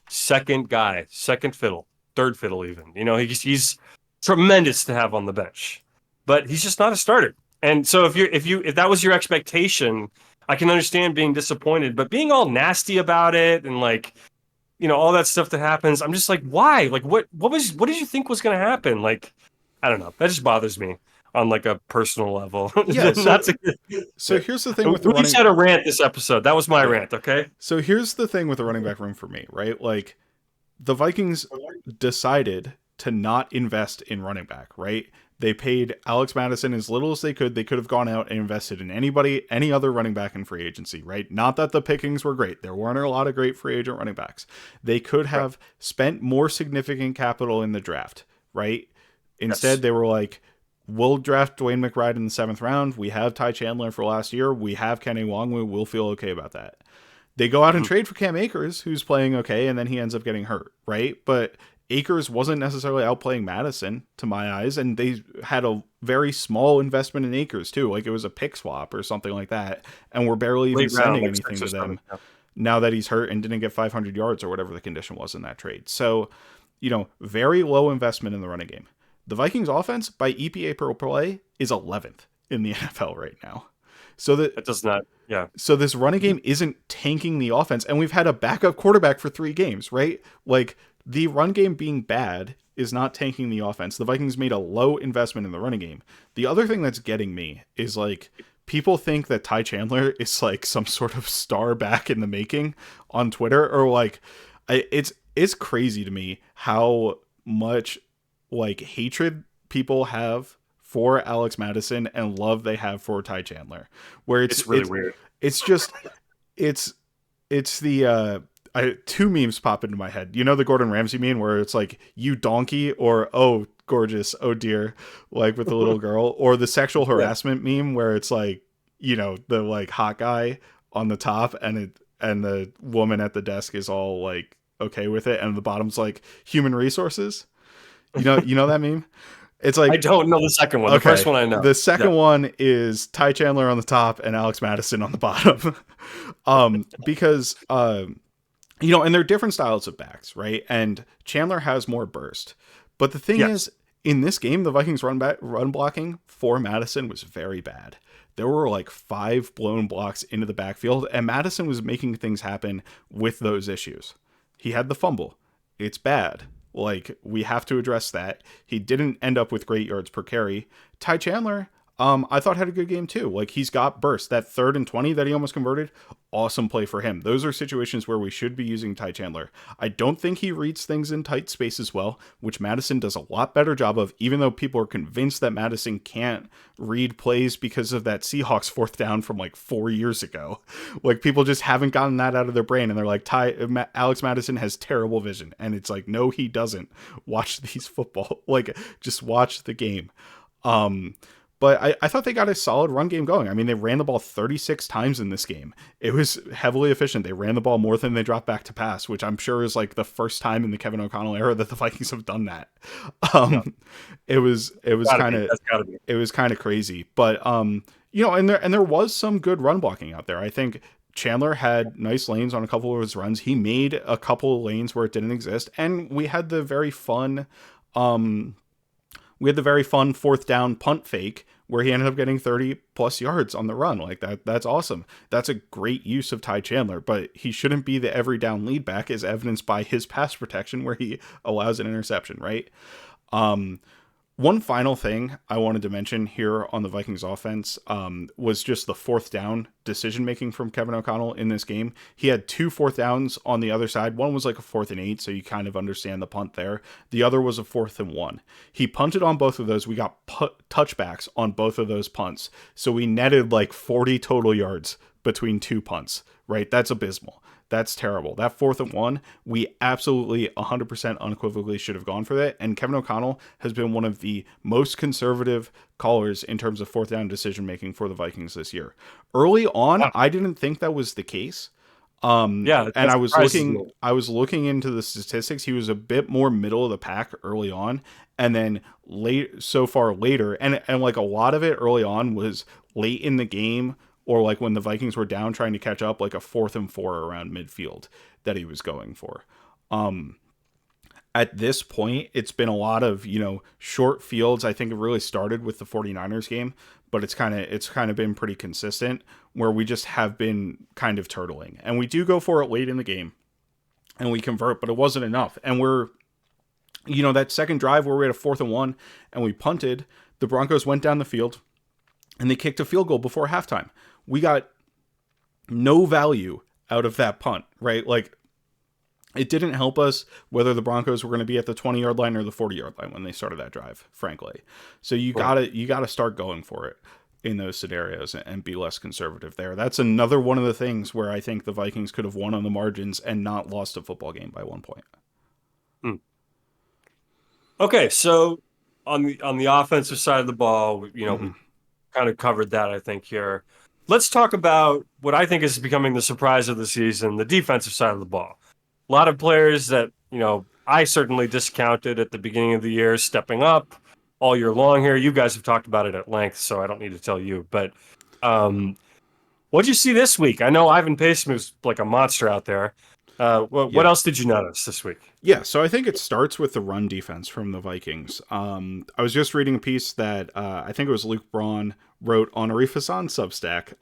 Speaker 1: second guy, second fiddle, third fiddle even. He's tremendous to have on the bench, but he's just not a starter. And so if that was your expectation, I can understand being disappointed, but being all nasty about it and like all that stuff that happens, I'm just like, why? Like what did you think was going to happen? Like I don't know. That just bothers me on like a personal level.
Speaker 2: Yeah,
Speaker 1: Not to,
Speaker 2: so here's the thing with the
Speaker 1: we each
Speaker 2: running
Speaker 1: had a rant this episode. That was my
Speaker 2: yeah.
Speaker 1: rant. Okay.
Speaker 2: So here's the thing with the running back room for me, right? Like the Vikings decided to not invest in running back, right? They paid Alex Mattison as little as they could. They could have gone out and invested in any other running back in free agency, right? Not that the pickings were great. There weren't a lot of great free agent running backs. They could have spent more significant capital in the draft, right? Instead,
Speaker 1: Yes.
Speaker 2: they were like, we'll draft Dwayne McBride in the 7th round. We have Ty Chandler for last year. We have Kenny Wongwu. We'll feel okay about that. They go out and trade for Cam Akers, who's playing okay, and then he ends up getting hurt, right? But Akers wasn't necessarily outplaying Madison, to my eyes, and they had a very small investment in Akers, too. Like it was a pick swap or something like that, and we're barely even
Speaker 1: Late round,
Speaker 2: sending
Speaker 1: like
Speaker 2: anything
Speaker 1: 6
Speaker 2: to
Speaker 1: or 7.
Speaker 2: them
Speaker 1: Yeah.
Speaker 2: now that he's hurt and didn't get 500 yards or whatever the condition was in that trade. So very low investment in the running game. The Vikings offense by EPA per play is 11th in the NFL right now. So
Speaker 1: It does not. Yeah.
Speaker 2: so this running game isn't tanking the offense, and we've had a backup quarterback for 3 games, right? Like, the run game being bad is not tanking the offense. The Vikings made a low investment in the running game. The other thing that's getting me is, like, people think that Ty Chandler is like some sort of star back in the making on Twitter, or like, it's crazy to me how much like hatred people have for Alex Mattison and love they have for Ty Chandler. Where
Speaker 1: It's really weird.
Speaker 2: It's just it's the 2 memes pop into my head. You know the Gordon Ramsay meme where it's like, you donkey, or oh gorgeous, oh dear, like with the little girl, or the sexual harassment meme where it's like, the like hot guy on the top and the woman at the desk is all like okay with it, and the bottom's like human resources. You know that meme? It's like,
Speaker 1: I don't know the second one.
Speaker 2: Okay,
Speaker 1: The first one I know.
Speaker 2: The second one is Ty Chandler on the top and Alex Mattison on the bottom. Because and they're different styles of backs, right? And Chandler has more burst. But the thing is, in this game, the Vikings run blocking for Mattison was very bad. There were like 5 blown blocks into the backfield, and Mattison was making things happen with those issues. He had the fumble. It's bad. Like, we have to address that. He didn't end up with great yards per carry. Ty Chandler, I thought had a good game too. Like, he's got burst. That 3rd and 20 that he almost converted, awesome play for him. Those are situations where we should be using Ty Chandler. I don't think he reads things in tight spaces well, which Mattison does a lot better job of, even though people are convinced that Mattison can't read plays because of that Seahawks 4th down from like 4 years ago. Like, people just haven't gotten that out of their brain, and they're like, Alex Mattison has terrible vision. And it's like, no, he doesn't. Watch these football. Like, just watch the game. But I thought they got a solid run game going. I mean, they ran the ball 36 times in this game. It was heavily efficient. They ran the ball more than they dropped back to pass, which I'm sure is like the first time in the Kevin O'Connell era that the Vikings have done that. It was kind of crazy. But and there was some good run blocking out there. I think Chandler had nice lanes on a couple of his runs. He made a couple of lanes where it didn't exist, and we had the very fun 4th down punt fake where he ended up getting 30 plus yards on the run. Like, that's awesome. That's a great use of Ty Chandler, but he shouldn't be the every down lead back, as evidenced by his pass protection where he allows an interception, right? One final thing I wanted to mention here on the Vikings offense was just the 4th down decision-making from Kevin O'Connell in this game. He had 2 4th downs on the other side. One was like a 4th and 8, so you kind of understand the punt there. The other was a 4th and 1. He punted on both of those. We got touchbacks on both of those punts. So we netted like 40 total yards between 2 punts, right? That's abysmal. That's terrible. That 4th and 1, we absolutely 100% unequivocally should have gone for that. And Kevin O'Connell has been one of the most conservative callers in terms of 4th down decision making for the Vikings this year. Early on, I didn't think that was the case. And I was looking into the statistics. He was a bit more middle of the pack early on, and then later, and like a lot of it early on was late in the game, or like when the Vikings were down trying to catch up, like a 4th and 4 around midfield that he was going for. At this point, it's been a lot of, short fields. I think it really started with the 49ers game, but it's kind of been pretty consistent where we just have been kind of turtling. And we do go for it late in the game and we convert, but it wasn't enough. And we're, that second drive where we had a 4th and 1 and we punted, the Broncos went down the field and they kicked a field goal before halftime. We got no value out of that punt, right? Like, it didn't help us whether the Broncos were going to be at the 20-yard line or the 40-yard line when they started that drive, frankly. So you gotta start going for it in those scenarios and be less conservative there. That's another one of the things where I think the Vikings could have won on the margins and not lost a football game by 1 point.
Speaker 1: Okay, so on the offensive side of the ball, we kind of covered that, I think, here. Let's talk about what I think is becoming the surprise of the season, the defensive side of the ball. A lot of players that, I certainly discounted at the beginning of the year stepping up all year long here. You guys have talked about it at length, so I don't need to tell you. But what'd you see this week? I know Ivan Pace was like a monster out there. What
Speaker 2: Yeah.
Speaker 1: else did you notice this week?
Speaker 2: Yeah, so I think it starts with the run defense from the Vikings. I was just reading a piece that I think it was Luke Braun wrote on Arif Hassan's Substack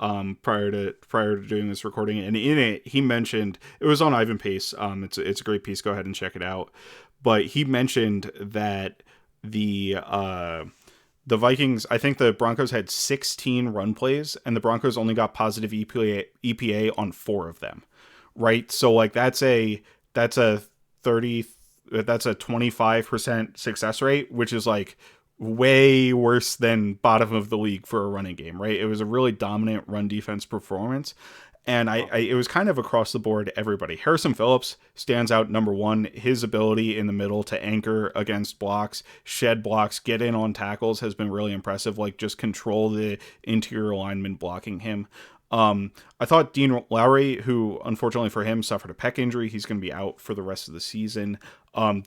Speaker 2: prior to doing this recording, and in it he mentioned it was on Ivan Pace. It's a great piece. Go ahead and check it out. But he mentioned that the Vikings, I think the Broncos had 16 run plays, and the Broncos only got positive EPA on 4 of them. Right, so like that's a 30 that's a 25% success rate, which is like way worse than bottom of the league for a running game, right? It was a really dominant run defense performance. And it was kind of across the board, everybody. Harrison Phillips stands out number one. His ability in the middle to anchor against blocks, shed blocks, get in on tackles has been really impressive. Like, just control the interior lineman blocking him. I thought Dean Lowry, who unfortunately for him suffered a pec injury, he's going to be out for the rest of the season,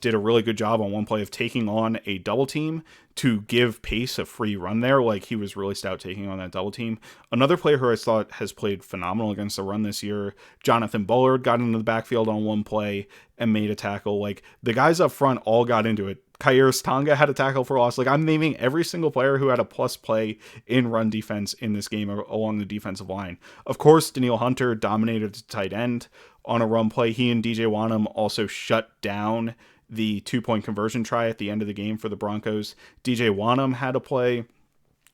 Speaker 2: did a really good job on one play of taking on a double team to give Pace a free run there. Like, he was really stout taking on that double team. Another player who I thought has played phenomenal against the run this year, Jonathan Bullard, got into the backfield on one play and made a tackle. Like, the guys up front all got into it. Kairos Tonga had a tackle for loss. Like, I'm naming every single player who had a plus play in run defense in this game along the defensive line. Of course, Danielle Hunter dominated the tight end on a run play. He and DJ Wanham also shut down the 2-point conversion try at the end of the game for the Broncos. DJ Wanham had a play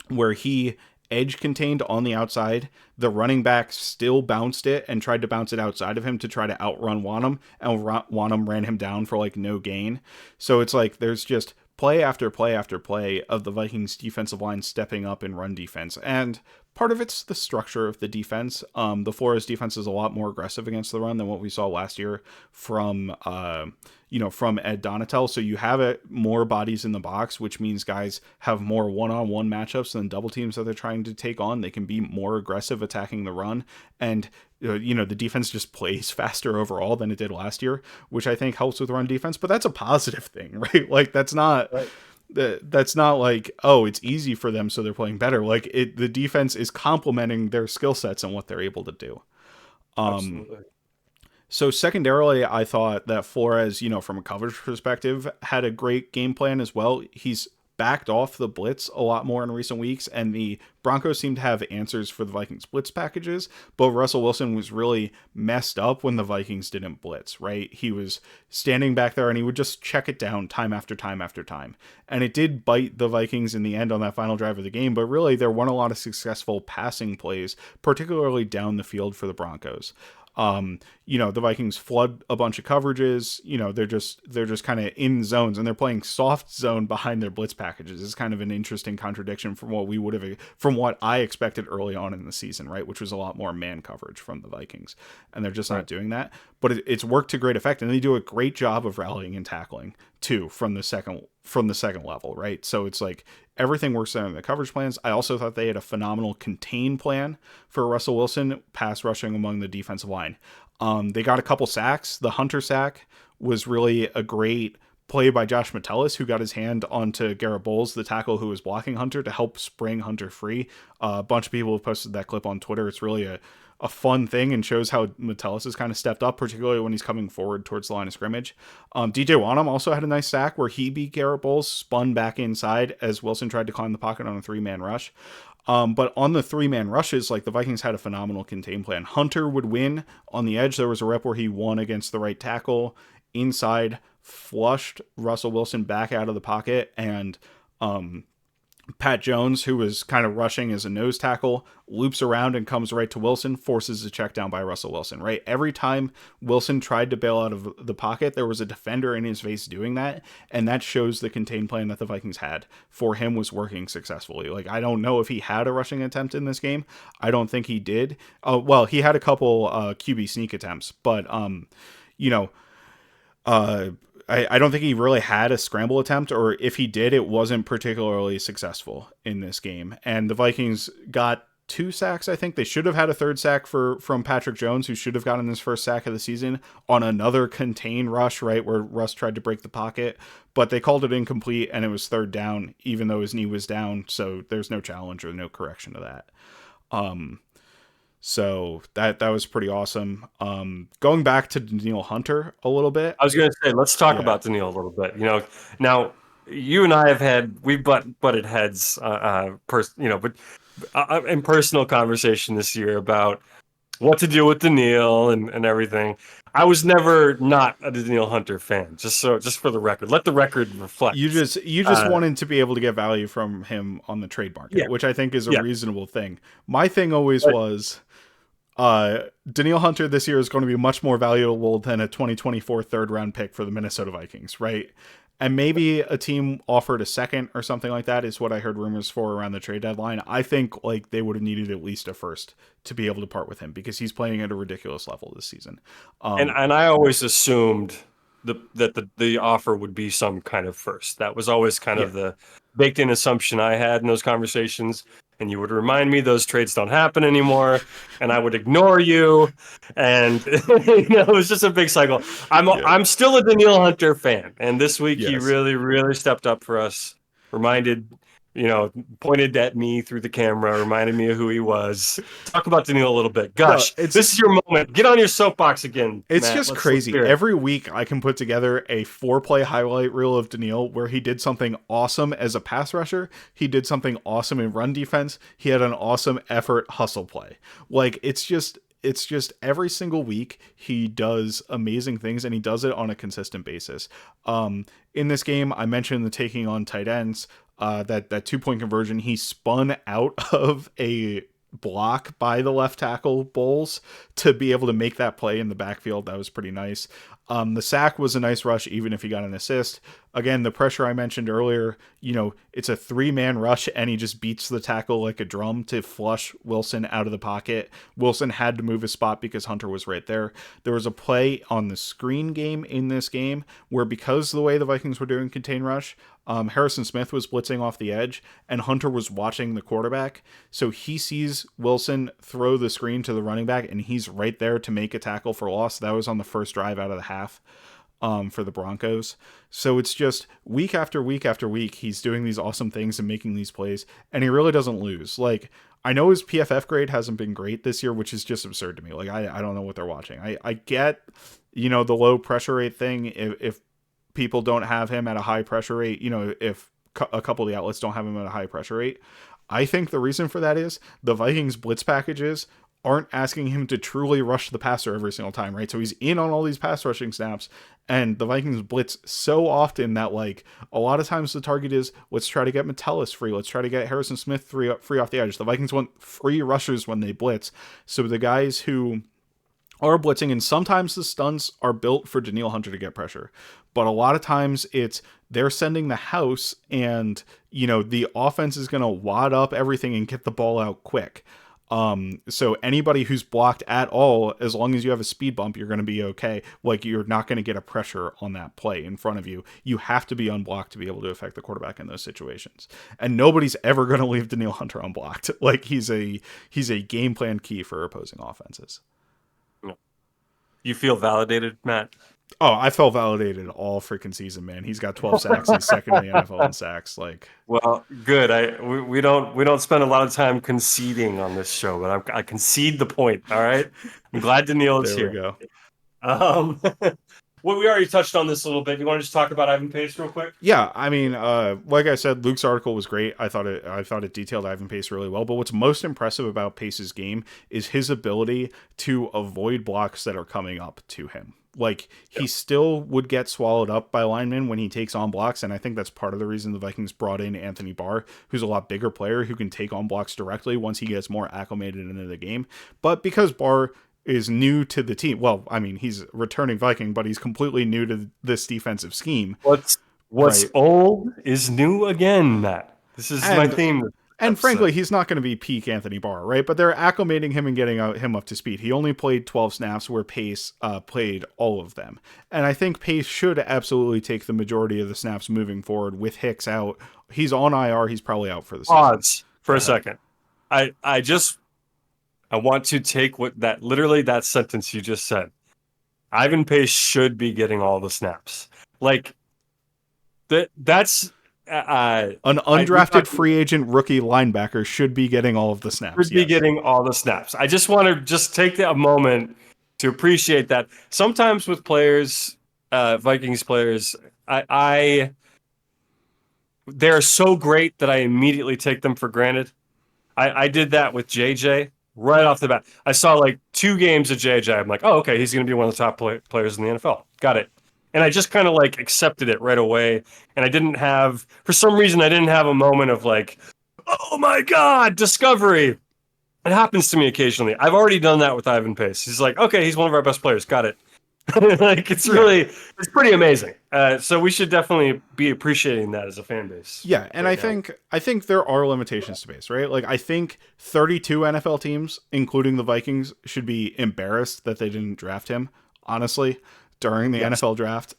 Speaker 2: where he edge contained on the outside. The running back still bounced it and tried to bounce it outside of him to try to outrun Wanham, and Wanham ran him down for like no gain. So it's like there's just play after play after play of the Vikings defensive line stepping up in run defense. And part of it's the structure of the defense. The Flores defense is a lot more aggressive against the run than what we saw last year from Ed Donatel. So you have more bodies in the box, which means guys have more one-on-one matchups than double teams that they're trying to take on. They can be more aggressive attacking the run, and the defense just plays faster overall than it did last year, which I think helps with run defense. But that's a positive thing, right? Like, that's not. Right. That's not like, oh, it's easy for them, so they're playing better. Like, the defense is complementing their skill sets and what they're able to do.
Speaker 1: Absolutely.
Speaker 2: So secondarily, I thought that Flores, from a coverage perspective, had a great game plan as well. He's backed off the blitz a lot more in recent weeks, and the Broncos seem to have answers for the Vikings blitz packages, but Russell Wilson was really messed up when the Vikings didn't blitz, right? He was standing back there and he would just check it down time after time after time. And it did bite the Vikings in the end on that final drive of the game, but really there weren't a lot of successful passing plays, particularly down the field for the Broncos. The Vikings flood a bunch of coverages. They're just kind of in zones, and they're playing soft zone behind their blitz packages. It's kind of an interesting contradiction from what I expected early on in the season, right? Which was a lot more man coverage from the Vikings, and they're just not doing that. But it's worked to great effect, and they do a great job of rallying and tackling too from the second level, right? So it's like everything works out in the coverage plans. I also thought they had a phenomenal contain plan for Russell Wilson, pass rushing among the defensive line. They got a couple sacks. The Hunter sack was really a great play by Josh Metellus, who got his hand onto Garrett Bowles, the tackle who was blocking Hunter, to help spring Hunter free. A bunch of people have posted that clip on Twitter. It's really a fun thing and shows how Metellus has kind of stepped up, particularly when he's coming forward towards the line of scrimmage. DJ Wanham also had a nice sack where he beat Garrett Bowles, spun back inside as Wilson tried to climb the pocket on a 3-man rush. But on the 3-man rushes, like, the Vikings had a phenomenal contain plan. Hunter would win on the edge. There was a rep where he won against the right tackle inside, flushed Russell Wilson back out of the pocket, and Pat Jones, who was kind of rushing as a nose tackle, loops around and comes right to Wilson, forces a check down by Russell Wilson, right? Every time Wilson tried to bail out of the pocket, there was a defender in his face doing that, and that shows the contain plan that the Vikings had for him was working successfully. Like, I don't know if he had a rushing attempt in this game. I don't think he did. Well, he had a couple QB sneak attempts, but I don't think he really had a scramble attempt, or if he did, it wasn't particularly successful in this game. And the Vikings got 2 sacks. I think they should have had a 3rd sack from Patrick Jones, who should have gotten his first sack of the season on another contain rush, right, where Russ tried to break the pocket, but they called it incomplete, and it was 3rd down, even though his knee was down, so there's no challenge or no correction to that. So that was pretty awesome. Going back to Danielle Hunter a little bit.
Speaker 1: I was going to say, let's talk
Speaker 2: Yeah.
Speaker 1: about Daniil a little bit. Now you and I we've butted heads, but in personal conversation this year about what to do with Daniil and everything. I was never not a Danielle Hunter fan. Just for the record, let the record reflect.
Speaker 2: You just wanted to be able to get value from him on the trade market,
Speaker 1: Yeah,
Speaker 2: which I think is a
Speaker 1: yeah.
Speaker 2: reasonable thing. My thing always
Speaker 1: But
Speaker 2: was Danielle Hunter this year is going to be much more valuable than a 2024 third round pick for the Minnesota Vikings, right? And maybe a team offered a second or something like that is what I heard rumors for around the trade deadline. I think like they would have needed at least a first to be able to part with him because he's playing at a ridiculous level this season.
Speaker 1: and I always assumed that the offer would be some kind of first. That was always kind
Speaker 2: Yeah.
Speaker 1: of the baked in assumption I had in those conversations. And you would remind me those trades don't happen anymore, and I would ignore you, and it was just a big cycle.
Speaker 2: Yeah.
Speaker 1: I'm still a Danielle Hunter fan, and this week he
Speaker 2: Yes.
Speaker 1: really stepped up for us. Reminded, pointed at me through the camera, reminded me of who he was. Talk about Danielle a little bit.
Speaker 2: No,
Speaker 1: Gosh, this is your moment. Get on your soapbox again,
Speaker 2: it's
Speaker 1: Matt.
Speaker 2: just
Speaker 1: Let's
Speaker 2: crazy.
Speaker 1: hear it.
Speaker 2: Every week I can put together a 4-play highlight reel of Daniil where he did something awesome as a pass rusher. He did something awesome in run defense. He had an awesome effort hustle play. Like it's just every single week he does amazing things and he does it on a consistent basis. In this game, I mentioned the taking on tight ends, that 2-point conversion. He spun out of a block by the left tackle Bowles to be able to make that play in the backfield. That was pretty nice. The sack was a nice rush, even if he got an assist. Again, the pressure I mentioned earlier, it's a 3-man rush and he just beats the tackle like a drum to flush Wilson out of the pocket. Wilson had to move his spot because Hunter was right there. There was a play on the screen game in this game where, because of the way the Vikings were doing contain rush, Harrison Smith was blitzing off the edge and Hunter was watching the quarterback. So he sees Wilson throw the screen to the running back and he's right there to make a tackle for loss. That was on the first drive out of the half for the Broncos. So it's just week after week after week, he's doing these awesome things and making these plays, and he really doesn't lose. Like, I know his PFF grade hasn't been great this year, which is just absurd to me. Like, I don't know what they're watching. I get, the low pressure rate thing. If people don't have him at a high pressure rate, if a couple of the outlets don't have him at a high pressure rate, I think the reason for that is the Vikings blitz packages aren't asking him to truly rush the passer every single time, right? So he's in on all these pass rushing snaps, and the Vikings blitz so often that, like, a lot of times the target is, let's try to get Metellus free, let's try to get Harrison Smith free off the edge. The Vikings want free rushers when they blitz. So the guys who are blitzing, and sometimes the stunts are built for Danielle Hunter to get pressure, but a lot of times it's they're sending the house, and the offense is going to wad up everything and get the ball out quick. So anybody who's blocked at all, as long as you have a speed bump, you're going to be okay. Like, you're not going to get a pressure on that play in front of you. You have to be unblocked to be able to affect the quarterback in those situations. And nobody's ever going to leave Danielle Hunter unblocked. Like, he's a game plan key for opposing offenses.
Speaker 1: You feel validated, Matt?
Speaker 2: Oh, I felt validated all freaking season, man. He's got 12 sacks. He's second in the NFL in sacks. Like,
Speaker 1: Well, good. We don't spend a lot of time conceding on this show, but I concede the point. All right. I'm glad Daniil is
Speaker 2: there we
Speaker 1: here.
Speaker 2: go.
Speaker 1: Well, we already touched on this a little bit. You want to just talk about Ivan Pace real quick?
Speaker 2: Yeah, I mean, like I said, Luke's article was great. I thought it detailed Ivan Pace really well. But what's most impressive about Pace's game is his ability to avoid blocks that are coming up to him. Like, he still would get swallowed up by linemen when he takes on blocks, and I think that's part of the reason the Vikings brought in Anthony Barr, who's a lot bigger player who can take on blocks directly once he gets more acclimated into the game. But because Barr is new to the team, well, I mean, he's a returning Viking, but he's completely new to this defensive scheme.
Speaker 1: What's
Speaker 2: Right.
Speaker 1: old is new again, Matt. This is my theme.
Speaker 2: And frankly, he's not going to be peak Anthony Barr, right? But they're acclimating him and getting him up to speed. He only played 12 snaps where Pace played all of them. And I think Pace should absolutely take the majority of the snaps moving forward with Hicks out. He's on IR. He's probably out for the season.
Speaker 1: Pause for a second. I want to take that sentence you just said. Ivan Pace should be getting all the snaps. Like, that's
Speaker 2: An undrafted free agent rookie linebacker should be getting all of the snaps.
Speaker 1: Should be getting all the snaps. I just want to take a moment to appreciate that. Sometimes with players, Vikings players, they're so great that I immediately take them for granted. I did that with JJ right off the bat. I saw like 2 games of JJ. I'm like, oh, okay, he's going to be one of the top players in the NFL. Got it. And I just kind of like accepted it right away. And I didn't have, for some reason, I didn't have a moment of like, oh my God, discovery. It happens to me occasionally. I've already done that with Ivan Pace. He's like, okay, he's one of our best players. Got it. Like it's pretty amazing. So we should definitely be appreciating that as a fan base.
Speaker 2: Yeah, and I think there are limitations to base, right? Like I think 32 NFL teams, including the Vikings, should be embarrassed that they didn't draft him, honestly, during the NFL draft.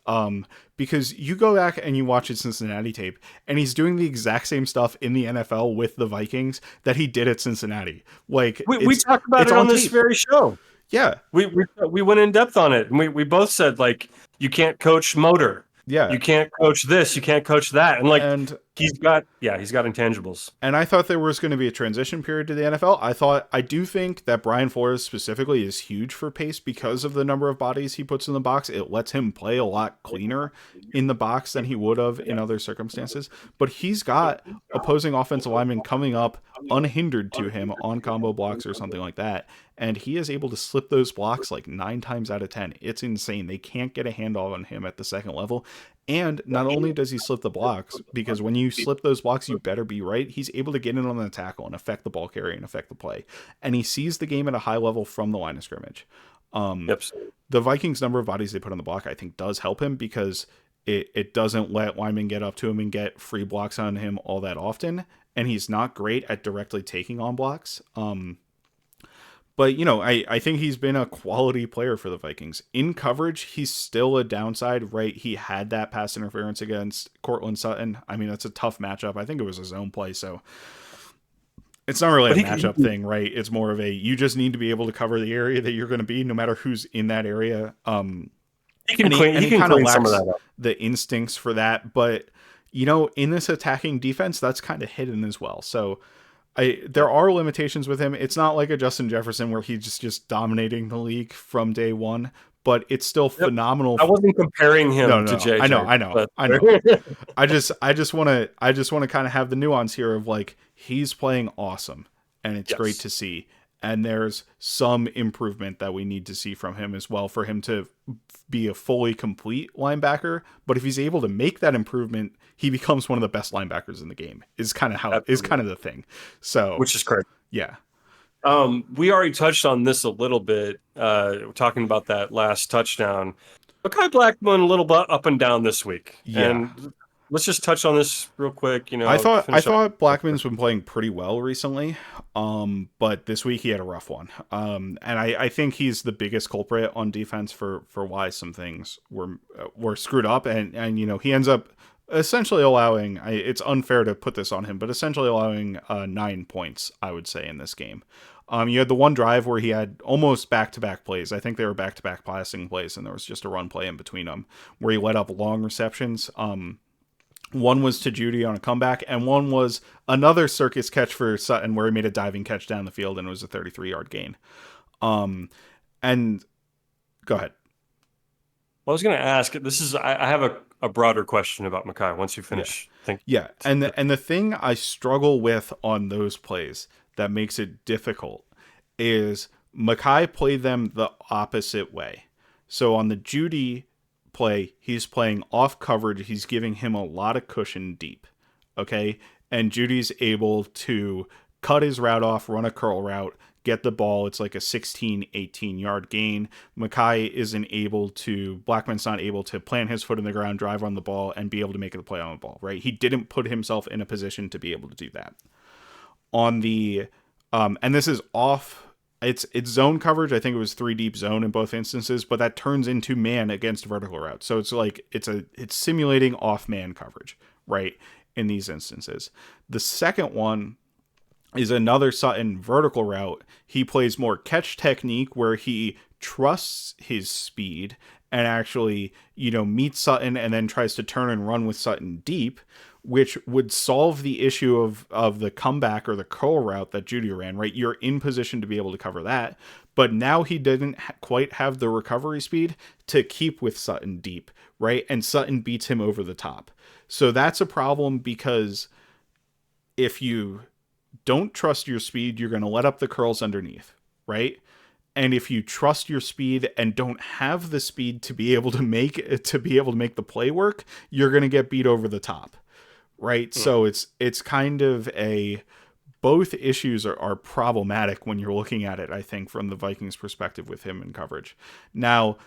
Speaker 2: Because you go back and you watch his Cincinnati tape, and he's doing the exact same stuff in the NFL with the Vikings that he did at Cincinnati. Like
Speaker 1: we talked about it on this very show.
Speaker 2: Yeah,
Speaker 1: we went in depth on it, and we both said like you can't coach motor.
Speaker 2: Yeah,
Speaker 1: you can't coach this, you can't coach that, and he's got intangibles.
Speaker 2: And I thought there was going to be a transition period to the NFL. I do think that Brian Flores specifically is huge for Pace because of the number of bodies he puts in the box. It lets him play a lot cleaner in the box than he would have in other circumstances. But he's got opposing offensive linemen coming up unhindered to him on combo blocks or something like that. And he is able to slip those blocks like 9 times out of 10. It's insane. They can't get a handoff on him at the second level. And not only does he slip the blocks, because when you slip those blocks, you better be right. He's able to get in on the tackle and affect the ball carry and affect the play. And he sees the game at a high level from the line of scrimmage. The Vikings' number of bodies they put on the block, I think, does help him because it doesn't let linemen get up to him and get free blocks on him all that often. And he's not great at directly taking on blocks. But, I think he's been a quality player for the Vikings. In coverage, he's still a downside, right? He had that pass interference against Cortland Sutton. I mean, that's a tough matchup. I think it was a zone play, so it's not really a matchup thing, right? It's more of you just need to be able to cover the area that you're going to be, no matter who's in that area.
Speaker 1: He can clean some of that up.
Speaker 2: The instincts for that, but, in this attacking defense, that's kind of hidden as well. So there are limitations with him. It's not like a Justin Jefferson where he's just dominating the league from day one, but it's still phenomenal.
Speaker 1: I wasn't comparing him to JJ.
Speaker 2: I know. I just want to kind of have the nuance here of like, he's playing awesome and it's great to see. And there's some improvement that we need to see from him as well for him to be a fully complete linebacker. But if he's able to make that improvement, he becomes one of the best linebackers in the game. Is kind of the thing. So,
Speaker 1: which is correct.
Speaker 2: Yeah.
Speaker 1: We already touched on this a little bit, talking about that last touchdown. Mekhi Blackmon a little bit up and down this week.
Speaker 2: Yeah.
Speaker 1: And let's just touch on this real quick.
Speaker 2: I thought Blackman's been playing pretty well recently, but this week he had a rough one. And I think he's the biggest culprit on defense for why some things were screwed up, and he ends up essentially allowing. It's unfair to put this on him, but essentially allowing 9 points, I would say, in this game. You had the one drive where he had almost back-to-back plays. I think they were back-to-back passing plays, and there was just a run play in between them where he let up long receptions. One was to Judy on a comeback, and one was another circus catch for Sutton where he made a diving catch down the field, and it was a 33-yard gain. And go ahead.
Speaker 1: Well, I was going to ask, I have a broader question about Mekhi once you finish.
Speaker 2: Yeah. And the thing I struggle with on those plays that makes it difficult is Mekhi played them the opposite way. So on the Judy play, he's playing off coverage. He's giving him a lot of cushion deep. Okay. And Judy's able to cut his route off, run a curl route, get the ball. It's like a 16, 18-yard gain. Blackman's not able to plant his foot in the ground, drive on the ball, and be able to make a play on the ball, right? He didn't put himself in a position to be able to do that. On the, and this is off, it's zone coverage. I think it was 3 deep zone in both instances, but that turns into man against vertical route. So it's like, it's simulating off man coverage, right? In these instances. The second one is another Sutton vertical route. He plays more catch technique where he trusts his speed and actually, meets Sutton and then tries to turn and run with Sutton deep, which would solve the issue of the comeback or the curl route that Judy ran, right? You're in position to be able to cover that. But now he didn't quite have the recovery speed to keep with Sutton deep, right? And Sutton beats him over the top. So that's a problem because if you don't trust your speed, you're going to let up the curls underneath, right? And if you trust your speed and don't have the speed to be able to make the play work, you're going to get beat over the top, right? So it's kind of a both issues are problematic when you're looking at it, I think, from the Vikings perspective with him in coverage. Now,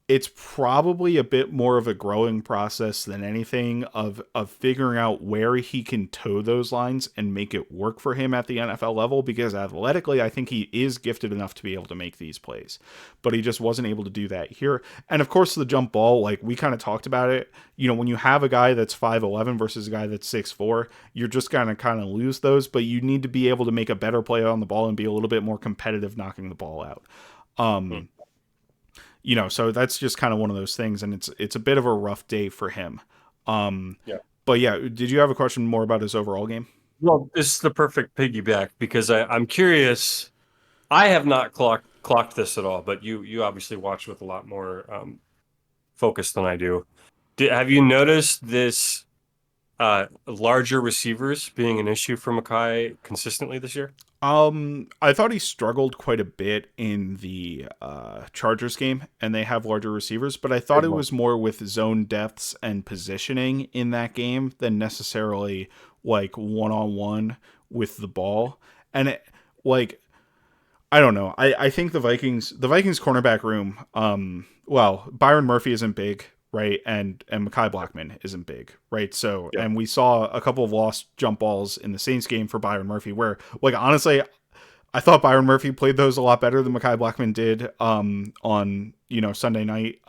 Speaker 2: it's probably a bit more of a growing process than anything of figuring out where he can toe those lines and make it work for him at the NFL level, because athletically I think he is gifted enough to be able to make these plays, but he just wasn't able to do that here. And of course the jump ball, like we kind of talked about it, you know, when you have a guy that's 5'11 versus a guy that's 6'4, you're just gonna kind of lose those, but you need to be able to make a better play on the ball and be a little bit more competitive knocking the ball out. You know, so that's just kind of one of those things, and it's a bit of a rough day for him.
Speaker 1: Yeah.
Speaker 2: But yeah, did you have a question more about his overall game?
Speaker 1: Well, this is the perfect piggyback because I'm curious. I have not clocked this at all, but you obviously watch with a lot more focus than I do. Have you noticed this larger receivers being an issue for Mekhi consistently this year?
Speaker 2: I thought he struggled quite a bit in the Chargers game, and they have larger receivers, but I thought it was more with zone depths and positioning in that game than necessarily like one-on-one with the ball. And it, like, I don't know. I think the Vikings cornerback room, well, Byron Murphy isn't big, right? And Mekhi Blackmon isn't big, right? So,
Speaker 1: Yeah.
Speaker 2: and we saw a couple of lost jump balls in the Saints game for Byron Murphy where, like, honestly, I thought Byron Murphy played those a lot better than Mekhi Blackmon did on, you know, Sunday night.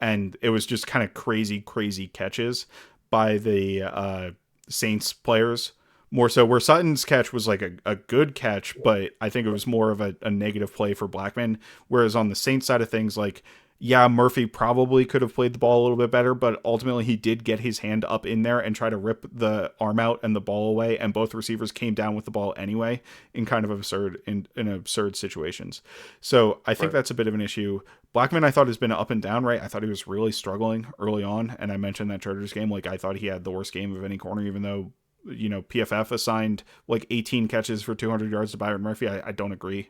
Speaker 2: And it was just kind of crazy catches by the Saints players. More so, where Sutton's catch was like a good catch, but I think it was more of a negative play for Blackmon. Whereas on the Saints side of things, like, yeah, Murphy probably could have played the ball a little bit better, but ultimately he did get his hand up in there and try to rip the arm out and the ball away, and both receivers came down with the ball anyway in kind of absurd situations. So I think that's a bit of an issue. Blackmon, I thought, has been up and down, right? I thought he was really struggling early on, and I mentioned that Chargers game, like I thought he had the worst game of any corner, even though, you know, PFF assigned like 18 catches for 200 yards to Byron Murphy. I don't agree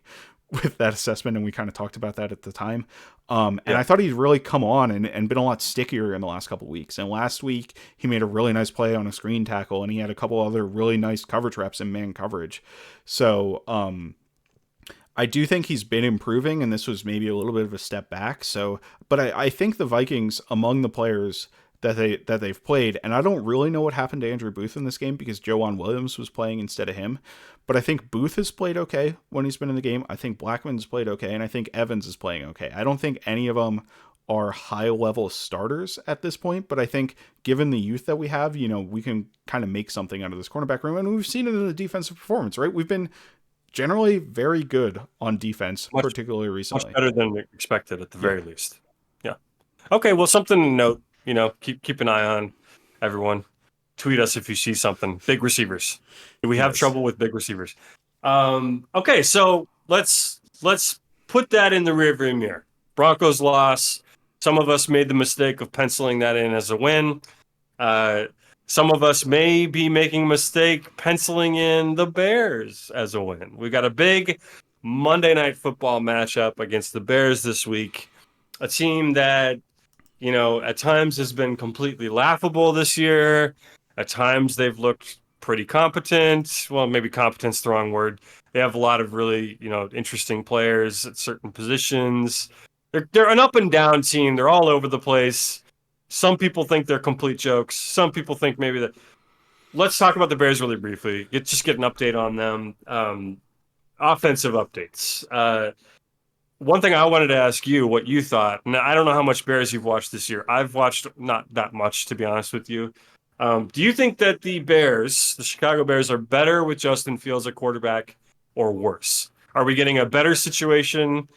Speaker 2: with that assessment, and we kind of talked about that at the time. And I thought he'd really come on and been a lot stickier in the last couple of weeks. And last week, he made a really nice play on a screen tackle, and he had a couple other really nice coverage reps in man coverage. So I do think he's been improving, and this was maybe a little bit of a step back. So, but I think the Vikings, among the players that they've played, and I don't really know what happened to Andrew Booth in this game because Joanne Williams was playing instead of him, but I think Booth has played okay when he's been in the game. I think Blackmon's played okay, and I think Evans is playing okay. I don't think any of them are high-level starters at this point, but I think given the youth that we have, you know, we can kind of make something out of this cornerback room, and we've seen it in the defensive performance, right? We've been generally very good on defense, particularly recently.
Speaker 1: Much better than expected at the very least. Yeah. Okay, well, something to note. You know, keep an eye on, everyone. Tweet us if you see something. Big receivers. Do we have trouble with big receivers? Okay, so let's put that in the rearview mirror. Broncos loss. Some of us made the mistake of penciling that in as a win. Some of us may be making a mistake penciling in the Bears as a win. We got a big Monday Night Football matchup against the Bears this week. A team that, you know, at times has been completely laughable this year. At times they've looked pretty competent. Well, maybe competent's the wrong word. They have a lot of really, you know, interesting players at certain positions. They're an up and down team. They're all over the place. Some people think they're complete jokes. Some people think maybe that. Let's talk about the Bears really briefly. Just get an update on them. Offensive updates. One thing I wanted to ask you, what you thought. Now, I don't know how much Bears you've watched this year. I've watched not that much, to be honest with you. Do you think that the Bears, the Chicago Bears, are better with Justin Fields at quarterback or worse? Are we getting a better situation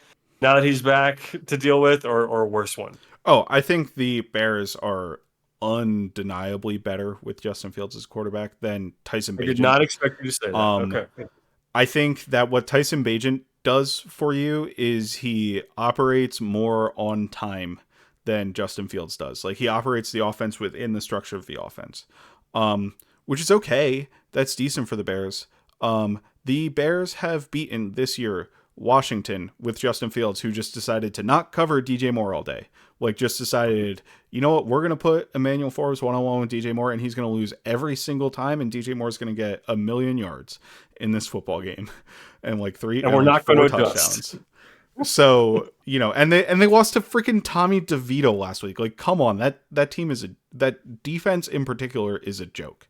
Speaker 1: now that he's back to deal with, or a worse one?
Speaker 2: Oh, I think the Bears are undeniably better with Justin Fields as quarterback than Tyson
Speaker 1: I did
Speaker 2: Bagent.
Speaker 1: not expect you to say that. Okay.
Speaker 2: I think that what Tyson Bagent does for you is he operates more on time than Justin Fields does. Like, he operates the offense within the structure of the offense, which is okay. That's decent for the Bears. The Bears have beaten this year Washington with Justin Fields, who just decided to not cover DJ Moore all day. Like, just decided, you know what, we're going to put Emmanuel Forbes one-on-one with DJ Moore, and he's going to lose every single time, and DJ Moore's going to get 1,000,000 yards in this football game and like
Speaker 1: we're not going to touchdowns.
Speaker 2: So, you know, and they lost to freaking Tommy DeVito last week. Like, come on, that team is that defense in particular is a joke.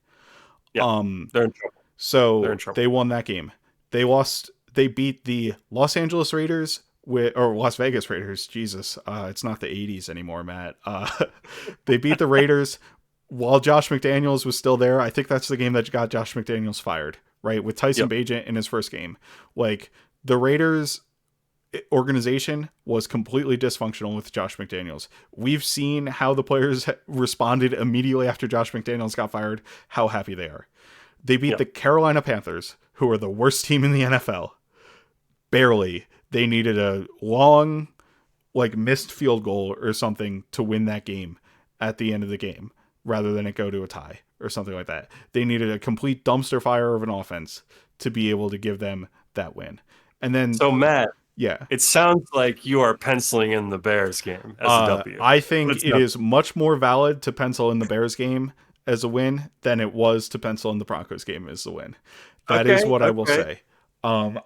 Speaker 1: Yeah, they're in trouble.
Speaker 2: So they won that game. They beat the Los Angeles Raiders or Las Vegas Raiders. Jesus, it's not the 80s anymore, Matt. They beat the Raiders while Josh McDaniels was still there. I think that's the game that got Josh McDaniels fired, right? With Tyson Bagent in his first game. Like, the Raiders organization was completely dysfunctional with Josh McDaniels. We've seen how the players responded immediately after Josh McDaniels got fired, how happy they are. They beat the Carolina Panthers, who are the worst team in the NFL. Barely. They needed a long, like, missed field goal or something to win that game at the end of the game, rather than it go to a tie or something like that. They needed a complete dumpster fire of an offense to be able to give them that win. And then,
Speaker 1: so Matt,
Speaker 2: yeah,
Speaker 1: it sounds like you are penciling in the Bears game as a W.
Speaker 2: I think it is much more valid to pencil in the Bears game as a win than it was to pencil in the Broncos game as a win. That is what I will say. I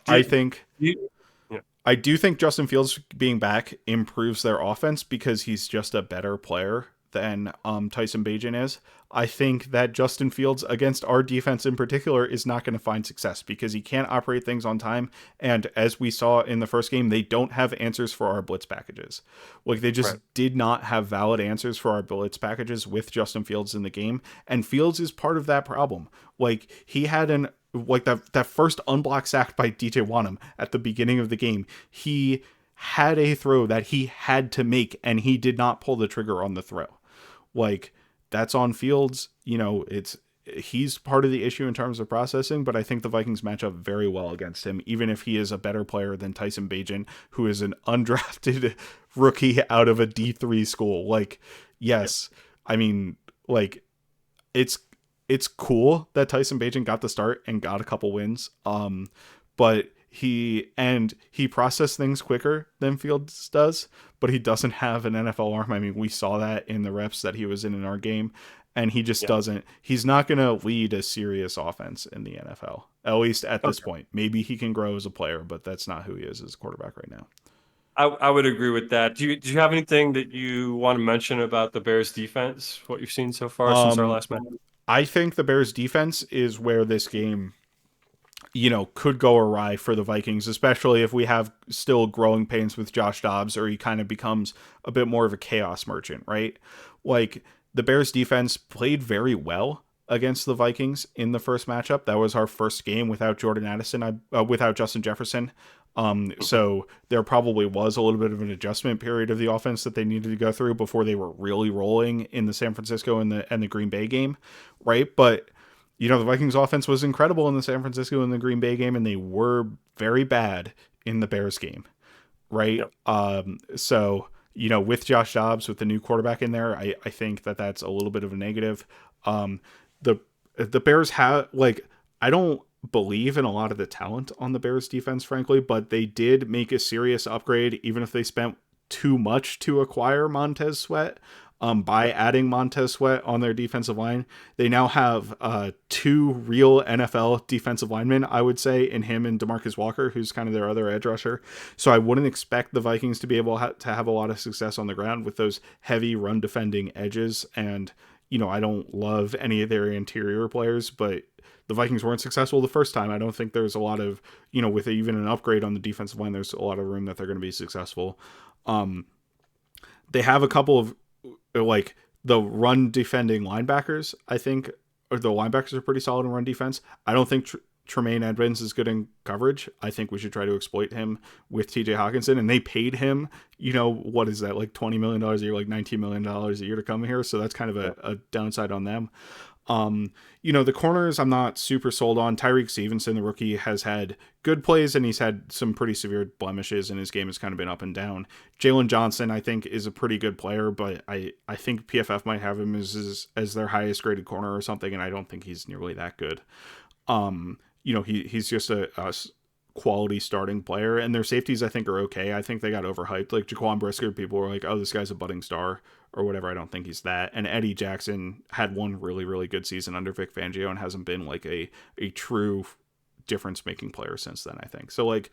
Speaker 2: do think Justin Fields being back improves their offense because he's just a better player than Tyson Bagent is. I think that Justin Fields against our defense in particular is not going to find success because he can't operate things on time. And as we saw in the first game, they don't have answers for our blitz packages. Like, they just did not have valid answers for our blitz packages with Justin Fields in the game. And Fields is part of that problem. Like, he had that first unblocked sack by DJ Wanham at the beginning of the game. He had a throw that he had to make, and he did not pull the trigger on the throw. Like, that's on Fields. You know, he's part of the issue in terms of processing, but I think the Vikings match up very well against him, even if he is a better player than Tyson Bagent, who is an undrafted rookie out of a D3 school. Like, yes, I mean, like, it's cool that Tyson Bagent got the start and got a couple wins. But he processed things quicker than Fields does, but he doesn't have an NFL arm. I mean, we saw that in the reps that he was in our game, and he just doesn't. He's not going to lead a serious offense in the NFL, at least at this point. Maybe he can grow as a player, but that's not who he is as a quarterback right now. I
Speaker 1: would agree with that. Do you have anything that you want to mention about the Bears defense, what you've seen so far since our last match?
Speaker 2: I think the Bears defense is where this game, you know, could go awry for the Vikings, especially if we have still growing pains with Josh Dobbs, or he kind of becomes a bit more of a chaos merchant, right? Like, the Bears defense played very well against the Vikings in the first matchup. That was our first game without Jordan Addison, without Justin Jefferson. So there probably was a little bit of an adjustment period of the offense that they needed to go through before they were really rolling in the San Francisco and the Green Bay game, right? But, you know, the Vikings offense was incredible in the San Francisco and the Green Bay game, and they were very bad in the Bears game, right? Yep. So, you know, with Josh Dobbs, with the new quarterback in there, I think that that's a little bit of a negative. The Bears have, like, I don't believe in a lot of the talent on the Bears defense, frankly, but they did make a serious upgrade, even if they spent too much to acquire Montez Sweat. By adding Montez Sweat on their defensive line, they now have two real NFL defensive linemen, I would say, in him and DeMarcus Walker, who's kind of their other edge rusher. So I wouldn't expect the Vikings to be able to have a lot of success on the ground with those heavy run defending edges. And, you know, I don't love any of their interior players, but the Vikings weren't successful the first time. I don't think there's a lot of, you know, with even an upgrade on the defensive line, there's a lot of room that they're going to be successful. They have a couple of, like, the run defending linebackers, I think, or the linebackers are pretty solid in run defense. I don't think Tremaine Edmonds is good in coverage. I think we should try to exploit him with TJ Hawkinson. And they paid him, what is that, like $20 million a year, like $19 million a year to come here. So that's kind of a downside on them. The corners I'm not super sold on. Tyreek Stevenson, the rookie, has had good plays and he's had some pretty severe blemishes and his game has kind of been up and down. Jalen Johnson, I think, is a pretty good player, but I think PFF might have him as their highest graded corner or something, and I don't think he's nearly that good. He's just a quality starting player, and their safeties I think are okay. I think they got overhyped. Like Jaquan Brisker, people were like, oh, this guy's a budding star or whatever. I don't think he's that. And Eddie Jackson had one really, really good season under Vic Fangio and hasn't been like a true difference making player since then, I think. So like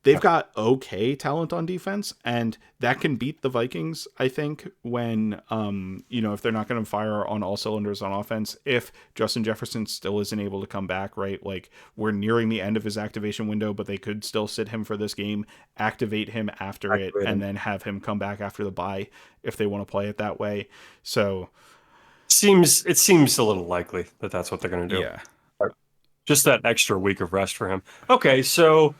Speaker 2: they've got okay talent on defense, and that can beat the Vikings, I think, when, if they're not going to fire on all cylinders on offense, if Justin Jefferson still isn't able to come back, right? Like we're nearing the end of his activation window, but they could still sit him for this game, activate him after it, and then have him come back after the bye if they want to play it that way. So
Speaker 1: it seems a little likely that that's what they're going to do.
Speaker 2: Yeah.
Speaker 1: Just that extra week of rest for him. Okay, so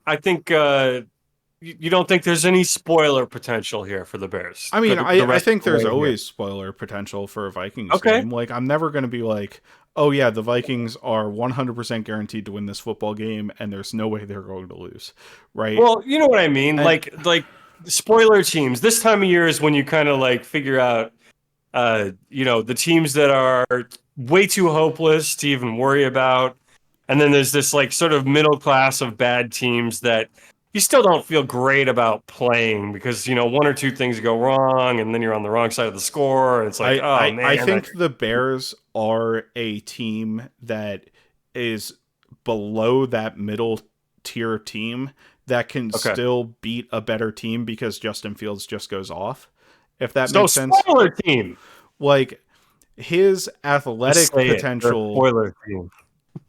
Speaker 1: I think you don't think there's any spoiler potential here for the Bears?
Speaker 2: I mean, I think there's always spoiler potential for a Vikings game. Like, I'm never going to be like, oh yeah, the Vikings are 100% guaranteed to win this football game, and there's no way they're going to lose, right?
Speaker 1: Well, you know what I mean. Like spoiler teams. This time of year is when you kind of like figure out, the teams that are way too hopeless to even worry about. And then there's this like sort of middle class of bad teams that you still don't feel great about playing because, one or two things go wrong and then you're on the wrong side of the score. And it's like, man.
Speaker 2: I think the Bears are a team that is below that middle tier team that can still beat a better team because Justin Fields just goes off. If that makes sense.
Speaker 1: Spoiler team.
Speaker 2: Like his athletic potential.
Speaker 1: Spoiler team.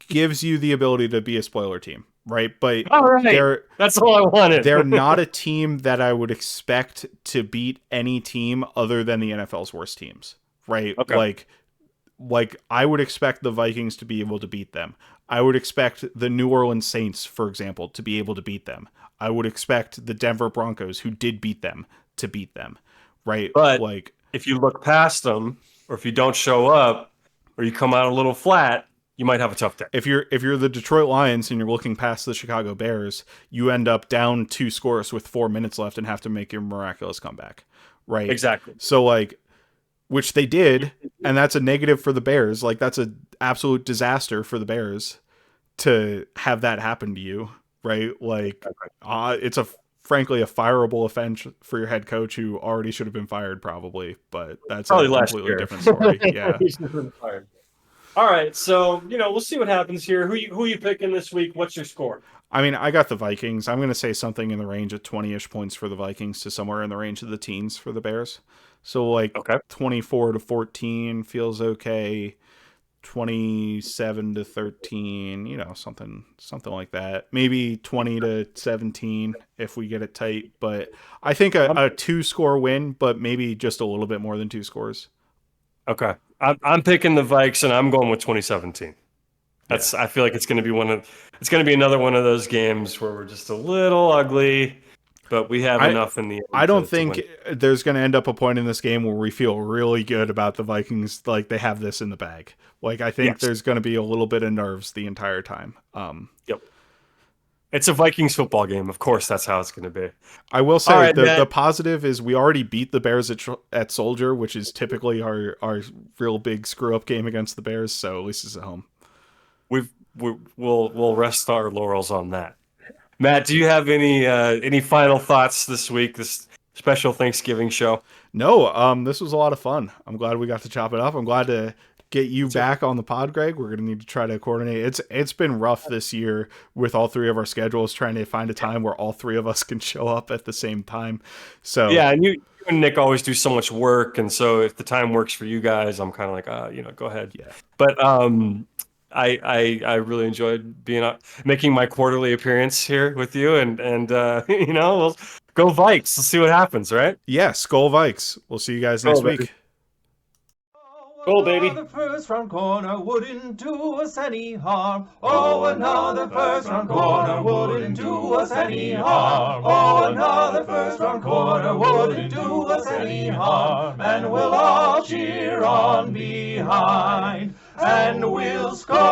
Speaker 2: Gives you the ability to be a spoiler team, right? But
Speaker 1: that's all I wanted.
Speaker 2: They're not a team that I would expect to beat any team other than the NFL's worst teams, right?
Speaker 1: Okay.
Speaker 2: Like I would expect the Vikings to be able to beat them. I would expect the New Orleans Saints, for example, to be able to beat them. I would expect the Denver Broncos, who did beat them, to beat them, right?
Speaker 1: But if you look past them, or if you don't show up, or you come out a little flat, you might have a tough day.
Speaker 2: If you're the Detroit Lions and you're looking past the Chicago Bears, you end up down 2 scores with 4 minutes left and have to make your miraculous comeback, right?
Speaker 1: Exactly.
Speaker 2: So which they did, and that's a negative for the Bears. Like that's an absolute disaster for the Bears to have that happen to you, right? Like it's frankly a fireable offense for your head coach who already should have been fired probably, but that's probably a completely different story. Yeah.
Speaker 1: All right, so we'll see what happens here. Who you picking this week? What's your score?
Speaker 2: I mean, I got the Vikings. I'm going to say something in the range of 20-ish points for the Vikings to somewhere in the range of the teens for the Bears. So 24-14 feels okay. 27-13, something like that. Maybe 20-17 if we get it tight. But I think a 2-score win, but maybe just a little bit more than 2 scores.
Speaker 1: Okay. I'm picking the Vikes, and I'm going with 2017. I feel like it's going to be another one of those games where we're just a little ugly, but we have enough in the end.
Speaker 2: I don't think there's going to end up a point in this game where we feel really good about the Vikings, like they have this in the bag. Like I think there's going to be a little bit of nerves the entire time.
Speaker 1: Yep. It's a Vikings football game. Of course, that's how it's going to be.
Speaker 2: I will say the positive is we already beat the Bears at Soldier, which is typically our real big screw up game against the Bears. So at least it's at home.
Speaker 1: We'll rest our laurels on that. Matt, do you have any final thoughts this week? This special Thanksgiving show?
Speaker 2: No. This was a lot of fun. I'm glad we got to chop it up. I'm glad to get you back on the pod, Gregg. We're going to need to try to coordinate. It's been rough this year with all 3 of our schedules, trying to find a time where all 3 of us can show up at the same time. So
Speaker 1: yeah, and you and Nick always do so much work, and so if the time works for you guys, I'm kind of like, go ahead.
Speaker 2: Yeah.
Speaker 1: But I really enjoyed making my quarterly appearance here with you, and we'll go Vikes. Let's see what happens, right?
Speaker 2: Yeah, Skol Vikes. We'll see you guys next week.
Speaker 3: Goal, baby.
Speaker 4: Another first-round corner wouldn't do us any harm. Oh, another first-round corner wouldn't do us any harm. Oh, another first-round corner wouldn't do us any harm. And we'll all cheer on behind, and we'll score.